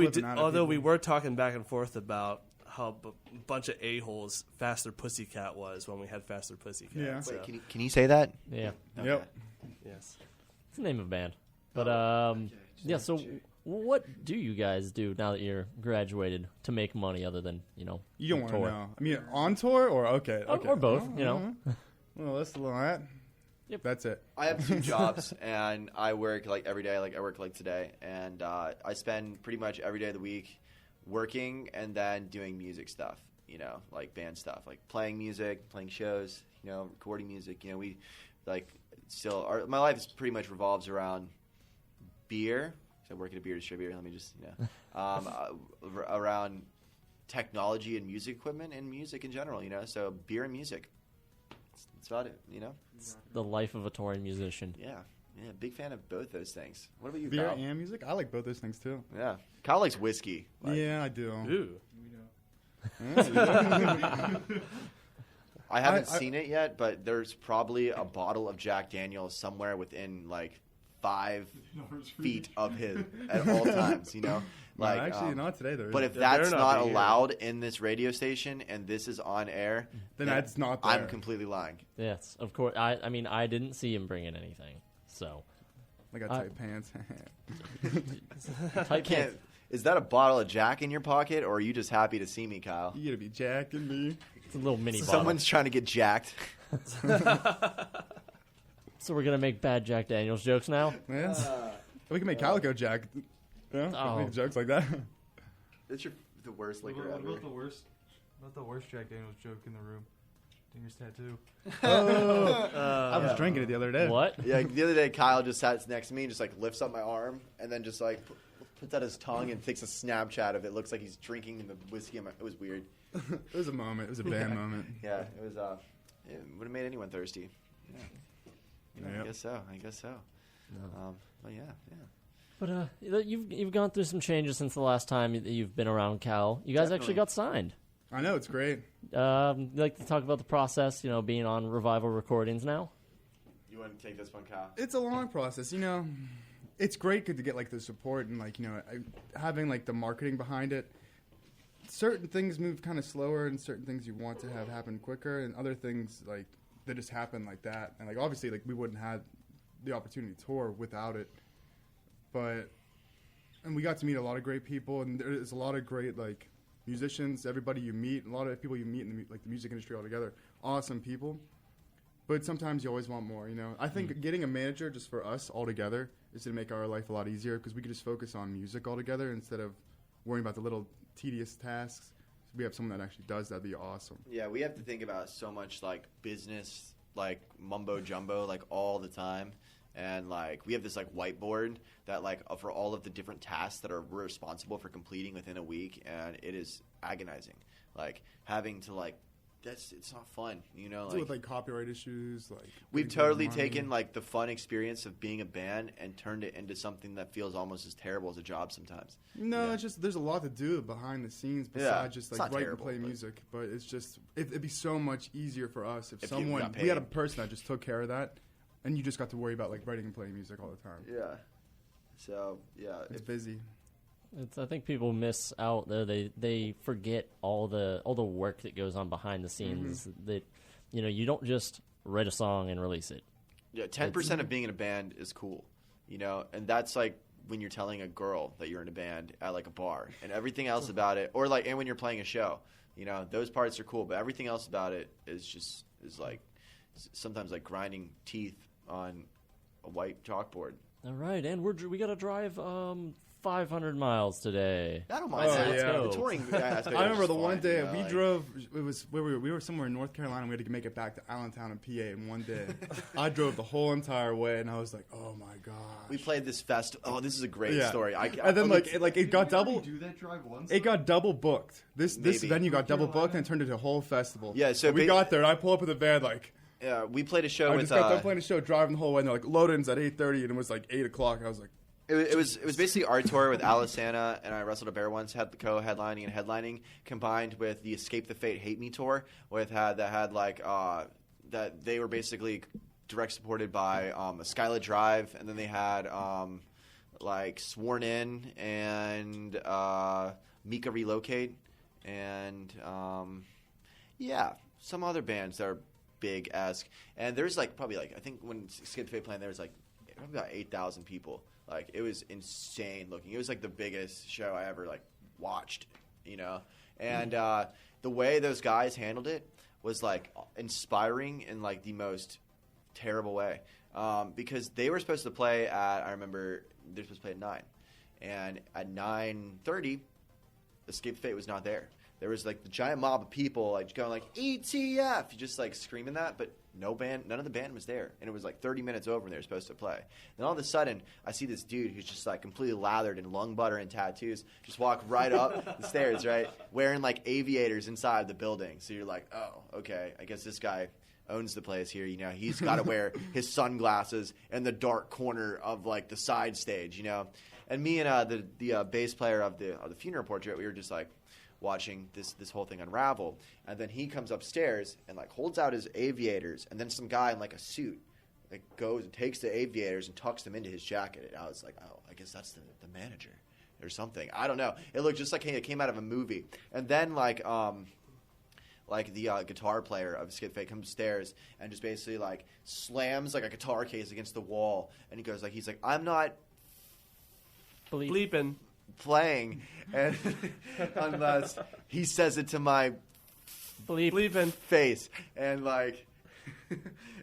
we were talking back and forth about how a bunch of a-holes Faster Pussycat was when we had Faster Pussycat. Yeah. So, Wait, can you say that? Yeah, Okay. Yep. yes. it's the name of a band. But yeah. So, what do you guys do now that you're graduated to make money other than You don't want to tour? know. I mean, on tour or okay, Or both, you know. Well, that's a little that. Yep. That's it. I have 2 jobs, and I work like every day. Like I work like today, and I spend pretty much every day of the week working and then doing music stuff. You know, like band stuff, like playing music, playing shows. You know, recording music. You know, we like my life pretty much revolves around beer. So I work at a beer distributor. Let me just around technology and music equipment and music in general. You know, so beer and music. That's about it. You know, It's the life of a touring musician. yeah, big fan of both those things. What about you, Beer Kyle? and music. I like both those things too. Yeah, Kyle likes whiskey. Like, Yeah, I do. Ooh. I haven't seen it yet, but there's probably a bottle of Jack Daniels somewhere within like 5 feet of him at all times. You know, like actually, not today though. But if There that's better not not be allowed in this radio station and this is on air, then that's not there. I'm completely lying. Yes, of course. I mean, I didn't see him bring in anything. So, I got tight pants. tight pants. Is that a bottle of Jack in your pocket, or are you just happy to see me, Kyle? You gotta be jacking me. It's a little mini bottle. Someone's trying to get jacked. So we're gonna make bad Jack Daniels jokes now. Yeah. We can make Calico Jack. Yeah, Oh. make jokes like that. That's the worst liquor What ever. about the worst Jack Daniels joke in the room? Dinger's tattoo. I was drinking it the other day. What? Yeah, the other day Kyle just sat next to me and just like lifts up my arm and then just like puts out his tongue and takes a Snapchat of it. Looks like he's drinking the whiskey. It was weird. It was a moment. It was a band moment. Yeah, it was. It would have made anyone thirsty. Yeah. Yep. I guess so. But yeah. But you've gone through some changes since the last time that you've been around, Cal. You guys actually Definitely. got signed. I know, it's great. You like to talk about the process, being on Revival Recordings now? You want to take this one, Kyle? It's a long process, It's great to get like the support and like having like the marketing behind it. Certain things move kind of slower, and certain things you want to have happen quicker, and other things like they just happen like that. And like obviously, like we wouldn't have the opportunity to tour without it. And we got to meet a lot of great people, and there's a lot of great like musicians. Everybody you meet, a lot of people you meet in the music industry altogether, awesome people. But sometimes you always want more, I think getting a manager just for us all together is to make our life a lot easier because we could just focus on music all together instead of worrying about the little tedious tasks. So we have someone that actually does, that'd be awesome. Yeah, we have to think about so much like business, like mumbo jumbo, like all the time. And like we have this like whiteboard that like for all of the different tasks that we're responsible for completing within a week, and it is agonizing. Like having to like it's not fun, you know. With like copyright issues, like we've getting totally money. taken like the fun experience of being a band and turned it into something that feels almost as terrible as a job sometimes. No, Yeah. it's just there's a lot to do behind the scenes Yeah. besides just It's like not write terrible, and play but- music. But it's just it'd be so much easier for us if If you someone got we had a paid. person that just took care of that, and you just got to worry about like writing and playing music all the time. Yeah. So yeah, It's busy. I think people miss out though. They forget all the work that goes on behind the scenes. That you don't just write a song and release it. Yeah, 10% of being in a band is cool, you know, and that's like when you're telling a girl that you're in a band at like a bar, and everything else about it, or like, and when you're playing a show, you know, those parts are cool, but everything else about it is like sometimes like grinding teeth on a white chalkboard. All right, and we got to drive 500 miles today. I don't mind Oh, that. yeah. The touring aspect I remember is the one fun, day you know, we like- drove. It was where we were somewhere in North Carolina. We had to make it back to Allentown and PA in one day. I drove the whole entire way, and I was like, "Oh my god!" We played this festival. Oh, this is a great Yeah. story. And then it got Did we double. do that drive once? It got double booked. This Maybe. venue got North double booked Carolina? and turned into a whole festival. Yeah, so we got there, and I pull up with the van like. we played a show I with just got done playing the show, driving the whole way, and they're like, load-in's at 8:30, and it was like 8 o'clock. I was like, It was basically our tour with Alisana and I Wrestled a Bear once had the co-headlining and headlining combined with the Escape the Fate Hate Me tour that had like that they were basically direct supported by Skylit Drive, and then they had like Sworn In and Mika Relocate and some other bands that are big-esque, and there's like probably like I think when Escape the Fate playing there was like probably about 8,000 people. Like, it was insane looking. It was like the biggest show I ever like watched, you know. And the way those guys handled it was like inspiring in like the most terrible way, because they were supposed to play at, I remember they were supposed to play at 9, and at 9:30, Escape the Fate was not there. There was like the giant mob of people like going like ETF, just like screaming that, but none of the band was there, and it was like 30 minutes over, and they were supposed to play. Then all of a sudden, I see this dude who's just like completely lathered in lung butter and tattoos, just walk right up the stairs, right, wearing like aviators inside the building. So you're like, oh, okay, I guess this guy owns the place here. You know, he's got to wear his sunglasses in the dark corner of like the side stage, you know. And me and the bass player of the Funeral Portrait, we were just like watching this whole thing unravel, and then he comes upstairs and like holds out his aviators, and then some guy in like a suit like goes and takes the aviators and tucks them into his jacket. And I was like, oh, I guess that's the manager or something. I don't know. It looked just like it came out of a movie. And then like the guitar player of Skid Fate comes upstairs and just basically like slams like a guitar case against the wall, and he goes like, he's like, I'm not Bleeping. playing, and unless he says it to my Bleeping. face, and like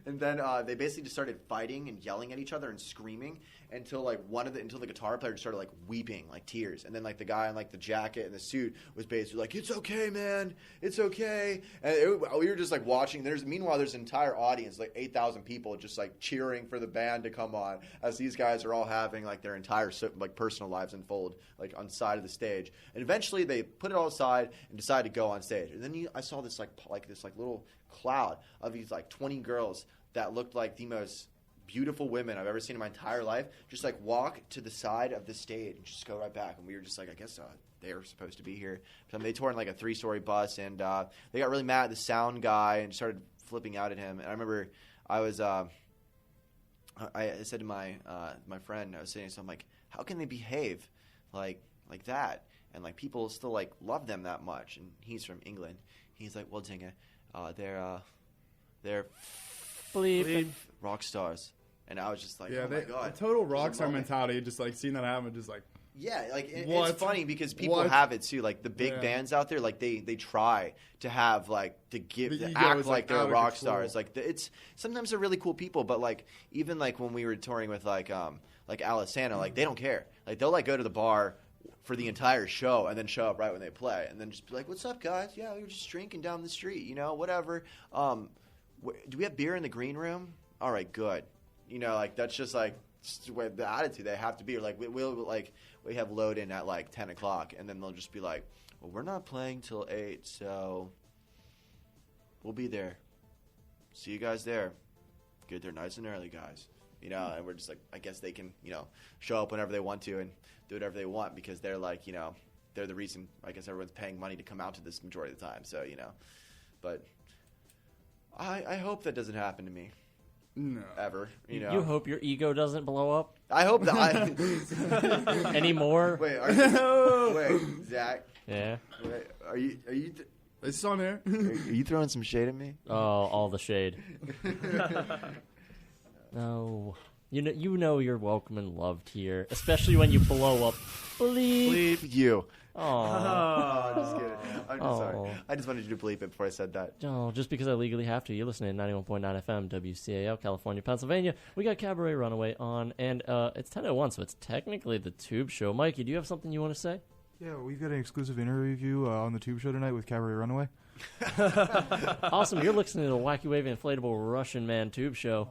and then they basically just started fighting and yelling at each other and screaming until the guitar player started like weeping like tears, and then like the guy in like the jacket and the suit was basically like, it's okay, man, it's okay. And we were just like watching. Meanwhile there's an entire audience, like 8,000 people, just like cheering for the band to come on as these guys are all having like their entire like personal lives unfold like on the side of the stage. And eventually they put it all aside and decided to go on stage. And then I saw this this little cloud of these like 20 girls that looked like the most beautiful women I've ever seen in my entire life, just like walk to the side of the stage and just go right back. And we were just like, I guess they were supposed to be here. So they tore in like a 3-story bus, and they got really mad at the sound guy and started flipping out at him. And I remember I said to my friend, I was saying, so I'm like, how can they behave like that? And like people still like love them that much. And he's from England. He's like, well, Dinga, they're Bleep. rock stars. And I was just like, yeah, oh my God. total rock There's a star moment. mentality. Just like seeing that happen, just like, Yeah, like What? it's funny because people What? have it too. Like the big Yeah. bands out there, like they try to have like to The ego act is, like like, they're out of rock control. stars. Like it's sometimes they're really cool people, but like even like when we were touring with like Alisana, like they don't care. Like they'll like go to the bar for the entire show and then show up right when they play, and then just be like, "What's up, guys? Yeah, we were just drinking down the street, you know, whatever. Do we have beer in the green room? All right, good. You know, like that's just like the attitude they have to be. Like we have load in at like 10 o'clock, and then they'll just be like, well, we're not playing till 8, so We'll be there. See you guys there. Get there nice and early, guys. You know, and we're just like, I guess they can, you know, show up whenever they want to and do whatever they want because they're like, you know, they're the reason, I guess everyone's paying money to come out to this majority of the time. So, you know, but I hope that doesn't happen to me. No. Ever, you know. You hope your ego doesn't blow up I hope that anymore. Wait, Zach. Yeah. Wait, are you Is this on there? are you throwing some shade at me? Oh, all the shade. No. You know you're welcome and loved here, especially when you blow up. Bleep. You. Oh. I'm just kidding. I'm just sorry. Oh. I just wanted you to bleep it before I said that. Oh, just because I legally have to. You're listening to 91.9 FM, WCAL, California, Pennsylvania. We got Cabaret Runaway on, and it's 10:01, so it's technically the Tube Show. Mikey, do you have something you want to say? Yeah, we've got an exclusive interview on the Tube Show tonight with Cabaret Runaway. Awesome. You're listening to the Wacky Wave Inflatable Russian Man Tube Show.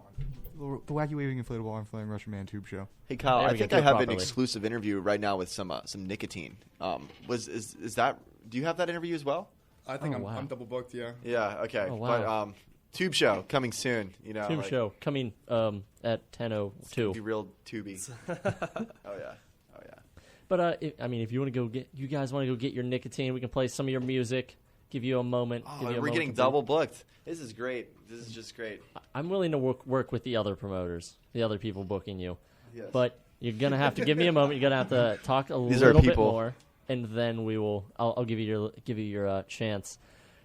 The Wacky Waving Inflatable Arm Flying Russian Man Tube Show. Hey Kyle, There I we think go. I Do it have an properly. exclusive interview right now with some nicotine. Is that? Do you have that interview as well? I think Oh, wow. I'm double booked. Yeah. Yeah. Okay. Oh, wow. But Tube Show coming soon. You know. Tube like, Show coming at 10:02. Be real tubey. Oh yeah. Oh yeah. But if you want to you guys want to go get your nicotine, we can play some of your music. Give you a moment. Oh, give you a we're moment getting to breathe. double booked. This is great. This is just great. I'm willing to work with the other promoters, the other people booking you. Yes. But you're gonna have to give me a moment. You're gonna have to talk a These are little bit people. more, and then we will. I'll give you your chance.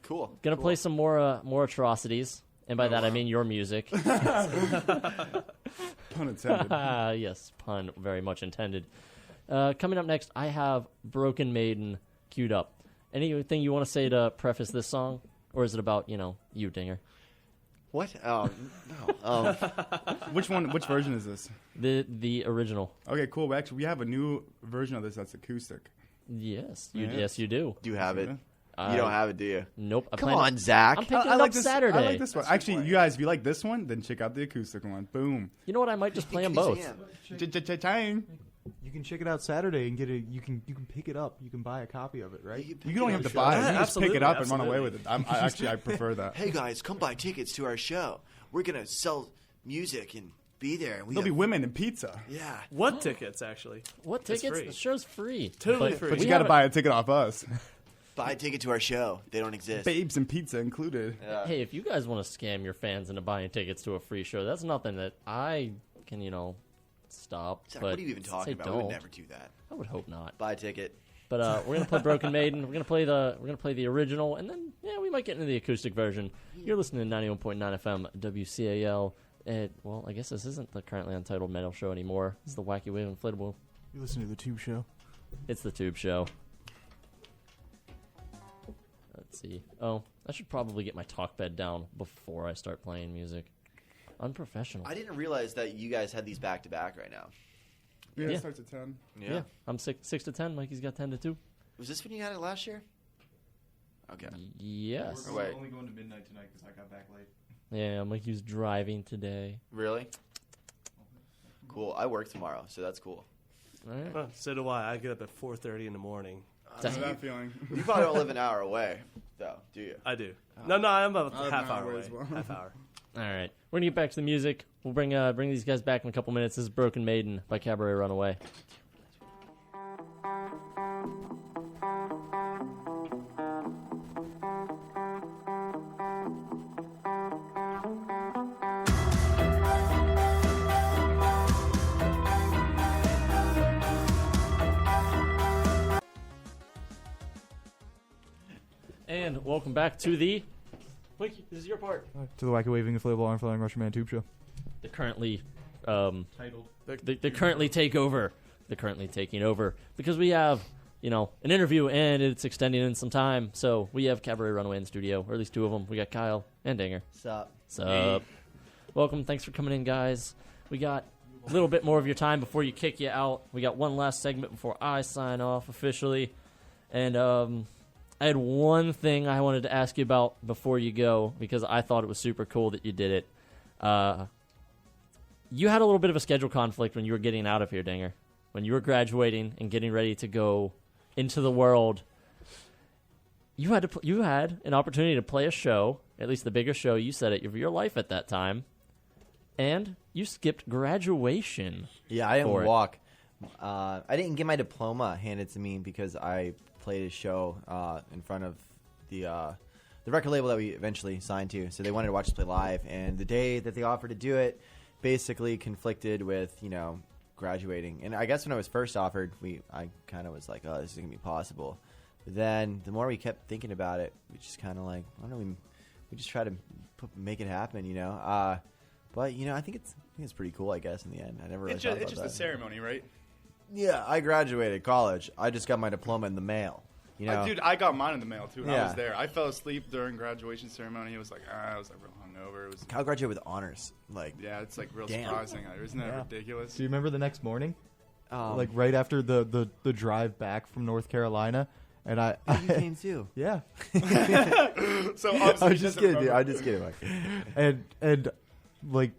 Cool. Gonna cool. play some more atrocities, and by that I mean your music. Pun intended. Yes, pun very much intended. Coming up next, I have Broken Maiden queued up. Anything you want to say to preface this song, or is it about you, Dinger? What? Oh no. Which one? Which version is this? The original. Okay, cool. Actually, we have a new version of this that's acoustic. Yes, Yeah. yes, you do. Do you have it? Yeah. You don't have it, do you? Nope. I Come plan on, Zach. I'm picking it I up like this. Saturday. I like this one. Actually, you guys, if you like this one, then check out the acoustic one. Boom. You know what? I might just play them both. Cha-cha-cha-chang. You can check it out Saturday and get it. You can pick it up. You can buy a copy of it, right? You don't even have to buy it. You Yeah, can just pick it up and run absolutely. away with it. I prefer that. Hey guys, come buy tickets to our show. We're gonna sell music and be there. And There'll be women and pizza. Yeah. What tickets, actually? What It's tickets? free. The show's free. Totally But free. But we you got to haven't- buy a ticket off us. Buy a ticket to our show. They don't exist. Babes and pizza included. Yeah. Hey, if you guys want to scam your fans into buying tickets to a free show, that's nothing that I can, stop. Zach, but what are you even talking say about? We would don't. never do that. I would hope not. Buy a ticket. But we're gonna play Broken Maiden. We're gonna play the original, and then we might get into the acoustic version. You're listening to 91.9 FM WCAL. Well, I guess this isn't the Currently Untitled Metal Show anymore. This is the Wacky Wave Inflatable. You listen to the Tube Show. It's the Tube Show. Let's see. Oh, I should probably get my talk bed down before I start playing music. Unprofessional. I didn't realize that you guys had these back to back right now. Yeah, Yeah. it starts at 10. Yeah, I'm 6 to 10. Mikey's got 10 to 2. Was this when you had it last year? Okay. Yes. Wait. only going to midnight tonight because I got back late. Yeah, Mikey's driving today. Really? Cool. I work tomorrow, so that's cool. All right. Huh, so do I. I get up at 4:30 in the morning. I know that feeling. You probably don't live an hour away, though, do you? I do. No, I'm about I live half an hour hour away. as well. Half hour. All right. We're gonna get back to the music. We'll bring these guys back in a couple minutes. This is Broken Maiden by Cabaret Runaway. And welcome back to the Mikey, this is your part. To the Wacky Waving Inflatable Arm Flying Russian Man Tube Show. The currently Titled. the currently takeover. The currently taking over because we have an interview and it's extending in some time. So we have Cabaret Runaway in the studio, or at least two of them. We got Kyle and Dinger. Sup? Sup? Welcome. Thanks for coming in, guys. We got a little bit more of your time before you kick you out. We got one last segment before I sign off officially, and I had one thing I wanted to ask you about before you go because I thought it was super cool that you did it. You had a little bit of a schedule conflict when you were getting out of here, Dinger. When you were graduating and getting ready to go into the world, you had an opportunity to play a show at least the biggest show you said of your life at that time, and you skipped graduation. Yeah, I didn't for it. walk. I didn't get my diploma handed to me because I played a show in front of the record label that we eventually signed to. So they wanted to watch us play live, and the day that they offered to do it basically conflicted with, graduating. And I guess when I was first offered, I kind of was like, oh, this isn't going to be possible. But then the more we kept thinking about it, we just kind of like, I don't know, we just try to make it happen, But, I think it's pretty cool, I guess, in the end. I never really thought about It's just that. a ceremony, right? Yeah, I graduated college. I just got my diploma in the mail. Dude, I got mine in the mail, too, when I Yeah. was there. I fell asleep during graduation ceremony. It was like, I was like real hungover. It was, I graduated with honors. yeah, it's like real Damn. surprising. Isn't that Yeah. ridiculous? Do you remember the next morning? Like, Right after the drive back from North Carolina, and you came too. yeah, So I obviously was just kidding, dude. I just kidding. and like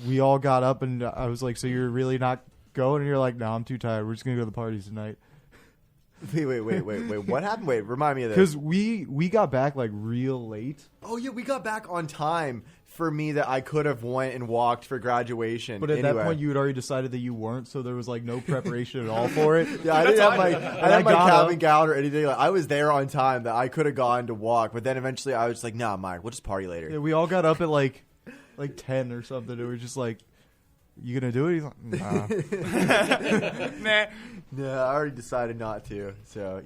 we all got up, and I was like, "So you're really not going?" And you're like, "No, I'm too tired. We're just gonna go to the parties tonight." Wait. What happened? Wait, remind me of this. Because we got back like real late, Oh, yeah, we got back on time for me that I could have went and walked for graduation. but at anyway. that point you had already decided that you weren't, so there was like no preparation at all for it. Yeah, I didn't have my, I And didn't I have my got cabin up. gown or anything. Like, I was there on time that I could have gone to walk, but then eventually I was like, nah, Mike, we'll just party later. Yeah, we all got up at like 10 or something. And we were just like, "You gonna do it?" He's like, "Nah." Nah. Yeah, I already decided not to. So,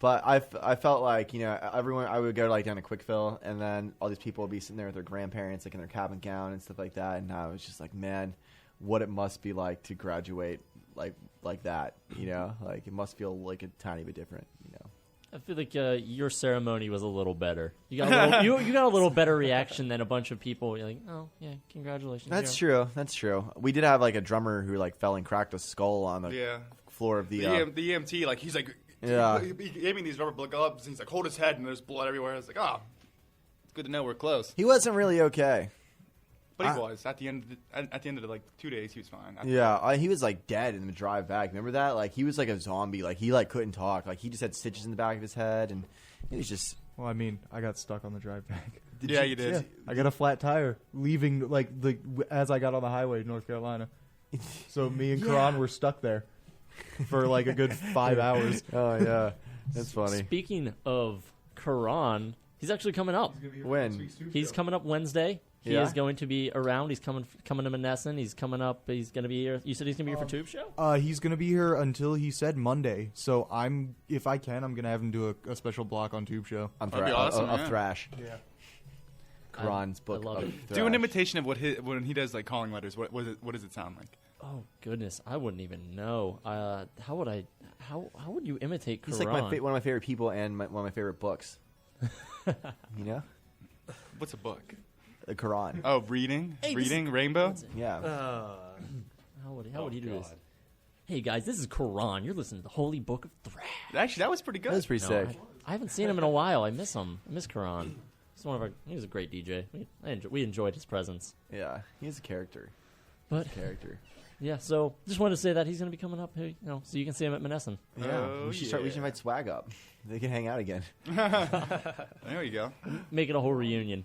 but I felt like, everyone, I would go like down to Quickfill, and then all these people would be sitting there with their grandparents, like in their cabin gown and stuff like that. And I was just like, man, what it must be like to graduate like that, like it must feel like a tiny bit different, I feel like your ceremony was a little better. You got a little, you got a little better reaction than a bunch of people. You're like, oh yeah, congratulations. That's true. That's true. We did have like a drummer who like fell and cracked a skull on the Yeah. floor of the. The EMT, like, he's like, Yeah. he gave me these rubber gloves, and he's like, hold his head, and there's blood everywhere. I was like, it's good to know we're close. He wasn't really okay. But he was. At the end of the, like 2 days, he was fine. Yeah, he was like dead in the drive back. Remember that? Like he was like a zombie. Like he like couldn't talk. Like he just had stitches in the back of his head, and it was just. Well, I mean, I got stuck on the drive back. Yeah, you did. Yeah, I got a flat tire leaving like as I got on the highway to North Carolina. So me and Karan were stuck there for like a good 5 hours. Oh yeah, that's funny. Speaking of Karan, he's actually coming up. When? He's coming up Wednesday. He Yeah? is going to be around. He's coming to Monessen. He's coming up. He's going to be here. You said he's going to be here for Tube Show? He's gonna be here until he said Monday. So if I can, I'm gonna have him do a special block on Tube Show. I'm That'd be awesome, of yeah. thrash. Yeah. Karan's book. I love of it. thrash. Do an imitation of when he does like calling letters. What does it sound like? Oh goodness, I wouldn't even know. How would you imitate Karan? He's like one of my favorite people and one of my favorite books. What's a book? The Quran. Oh, reading, Hey, Rainbow. Yeah. How would he do this? Hey guys, this is Karan. You're listening to the Holy Book of Thrash. Actually, that was pretty good. That was pretty No, sick. I haven't seen him in a while. I miss him. I miss Karan. He was a great DJ. We enjoyed his presence. Yeah, he's a character. But Character. yeah, so just wanted to say that he's going to be coming up here, so you can see him at Monessen. Yeah. Oh, We should invite Swag up. They can hang out again. There you go. Make it a whole reunion.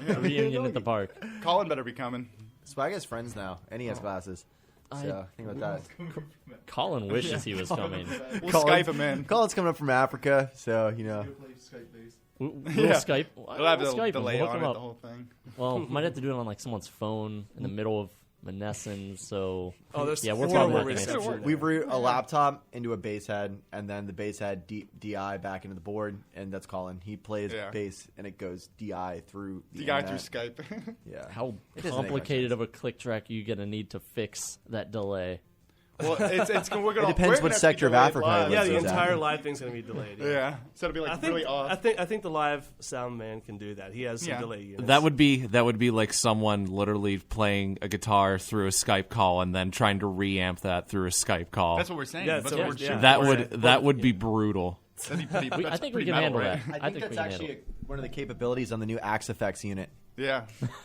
A reunion at the park. Colin better be coming. Swag has friends now, and he has glasses. So think about that. Colin wishes he was coming. We'll Skype him in. Colin's coming up from Africa, so We'll Yeah. Skype. We'll have We'll the Skype him. delay We'll hook on him it, up. the whole thing. Well, might have to do it on like someone's phone in the middle of Monessen. So there's yeah, we're horrible probably not gonna reception. we route a laptop into a bass head, and then the bass head DI back into the board, and that's Colin. He plays bass, and it goes DI through the The guy through internet. Skype. Yeah. How It doesn't make much complicated of a click track you gonna need to fix that delay? Well, we're gonna. It depends what sector of Africa it is. Yeah, the Exactly. entire live thing's going to be delayed. Yeah, so it'll be like really off. I think the live sound man can do that. He has some delay units. That would be like someone literally playing a guitar through a Skype call and then trying to reamp that through a Skype call. That's what we're saying. Yeah, That's so what yeah. we're shooting. that would be brutal. That'd be pretty, I that's think we pretty can metal, handle right? that. I think that's we can handle actually it. one of the capabilities on the new Axe Effects unit. Yeah,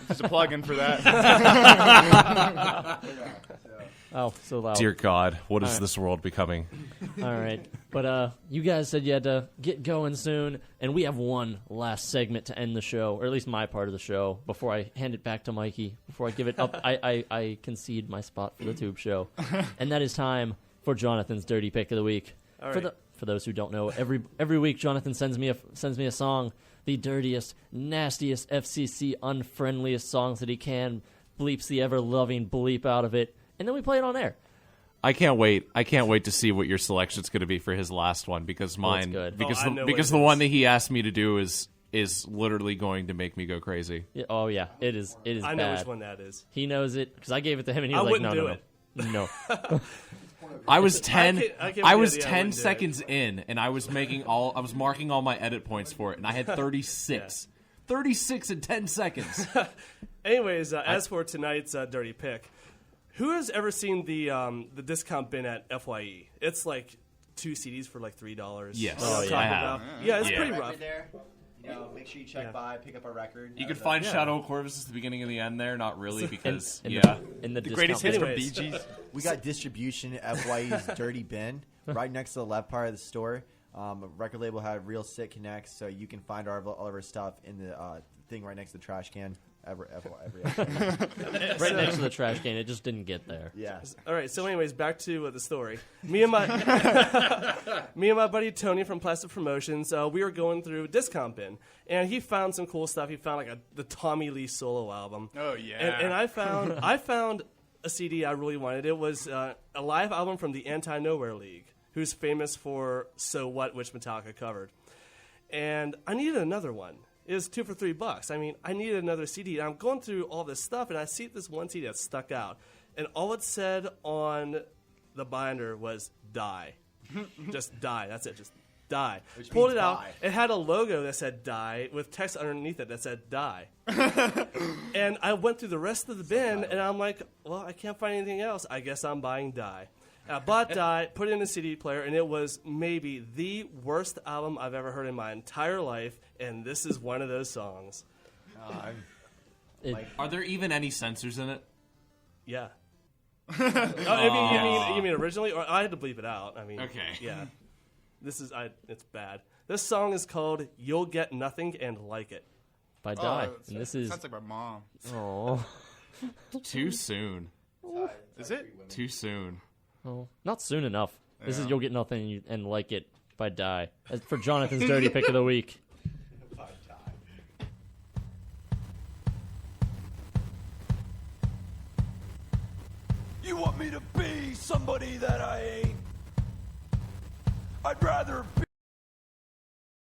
just a plug-in for that. Oh, so loud. Dear God, what is All right. this world becoming? All right. But you guys said you had to get going soon, and we have one last segment to end the show, or at least my part of the show, before I hand it back to Mikey, before I give it up. I concede my spot for the Tube Show. And that is time for Jonathan's Dirty Pick of the Week. All right. For those who don't know, every week Jonathan sends me a song, the dirtiest, nastiest, FCC unfriendliest songs that he can, bleeps the ever-loving bleep out of it, and then we play it on air. I can't wait. I can't wait to see what your selection's going to be for his last one, because mine, good. because the one that he asked me to do is literally going to make me go crazy. Yeah, oh yeah, it is. It is. I bad. know which one that is. He knows it because I gave it to him, and he I was like, wouldn't "No, do no, it. no." I was 10. can't I believe was the idea I 10 wouldn't do it. seconds in, and I was marking all my edit points for it, and I had 36. 36 in 10 seconds. Anyways, as for tonight's dirty pick, who has ever seen the discount bin at FYE? It's like 2 CDs for like $3. Yes. You know what I'm Oh, yeah. talking I have. about? Yeah, it's Yeah. pretty Right rough. there. You know, make sure you check by, pick up a record. You could find Shadow Corvus at the beginning and the end there. Not really, because, in yeah. in the Greatest discount hits from Anyways. Bee Gees. We got distribution at FYE's Dirty Bin right next to the left part of the store. A record label had Real Sick Connects, so you can find all of our stuff in the thing right next to the trash can. right next to the trash can. It just didn't get there. Yeah. All right. So, anyways, back to the story. Me and my buddy Tony from Plastic Promotions, we were going through Discount Bin, and he found some cool stuff. He found like the Tommy Lee solo album. Oh, yeah. And I found a CD I really wanted. It was a live album from the Anti-Nowhere League, who's famous for "So What," which Metallica covered. And I needed another one. It was 2 for $3. I mean, I needed another CD. And I'm going through all this stuff, and I see this one CD that stuck out. And all it said on the binder was "Die." Just die. That's it. Just die. Which Pulled means it out. die. It had a logo that said "Die" with text underneath it that said "Die." And I went through the rest of the bin, and I'm like, well, I can't find anything else. I guess I'm buying "Die." I bought "Die," put it in a CD player, and it was maybe the worst album I've ever heard in my entire life, and this is one of those songs. Are there even any censors in it? Yeah. You mean originally? Or I had to bleep it out. I mean, Okay. Yeah. It's bad. This song is called "You'll Get Nothing and Like It." By Die. Oh, And this is. sounds like my mom. Oh. Too soon. Is it? Too soon. Oh, not soon enough. This is Yeah. "You'll Get Nothing and Like It" by Die. As for Jonathan's Dirty Pick of the Week. You want me to be somebody that I ain't? I'd rather be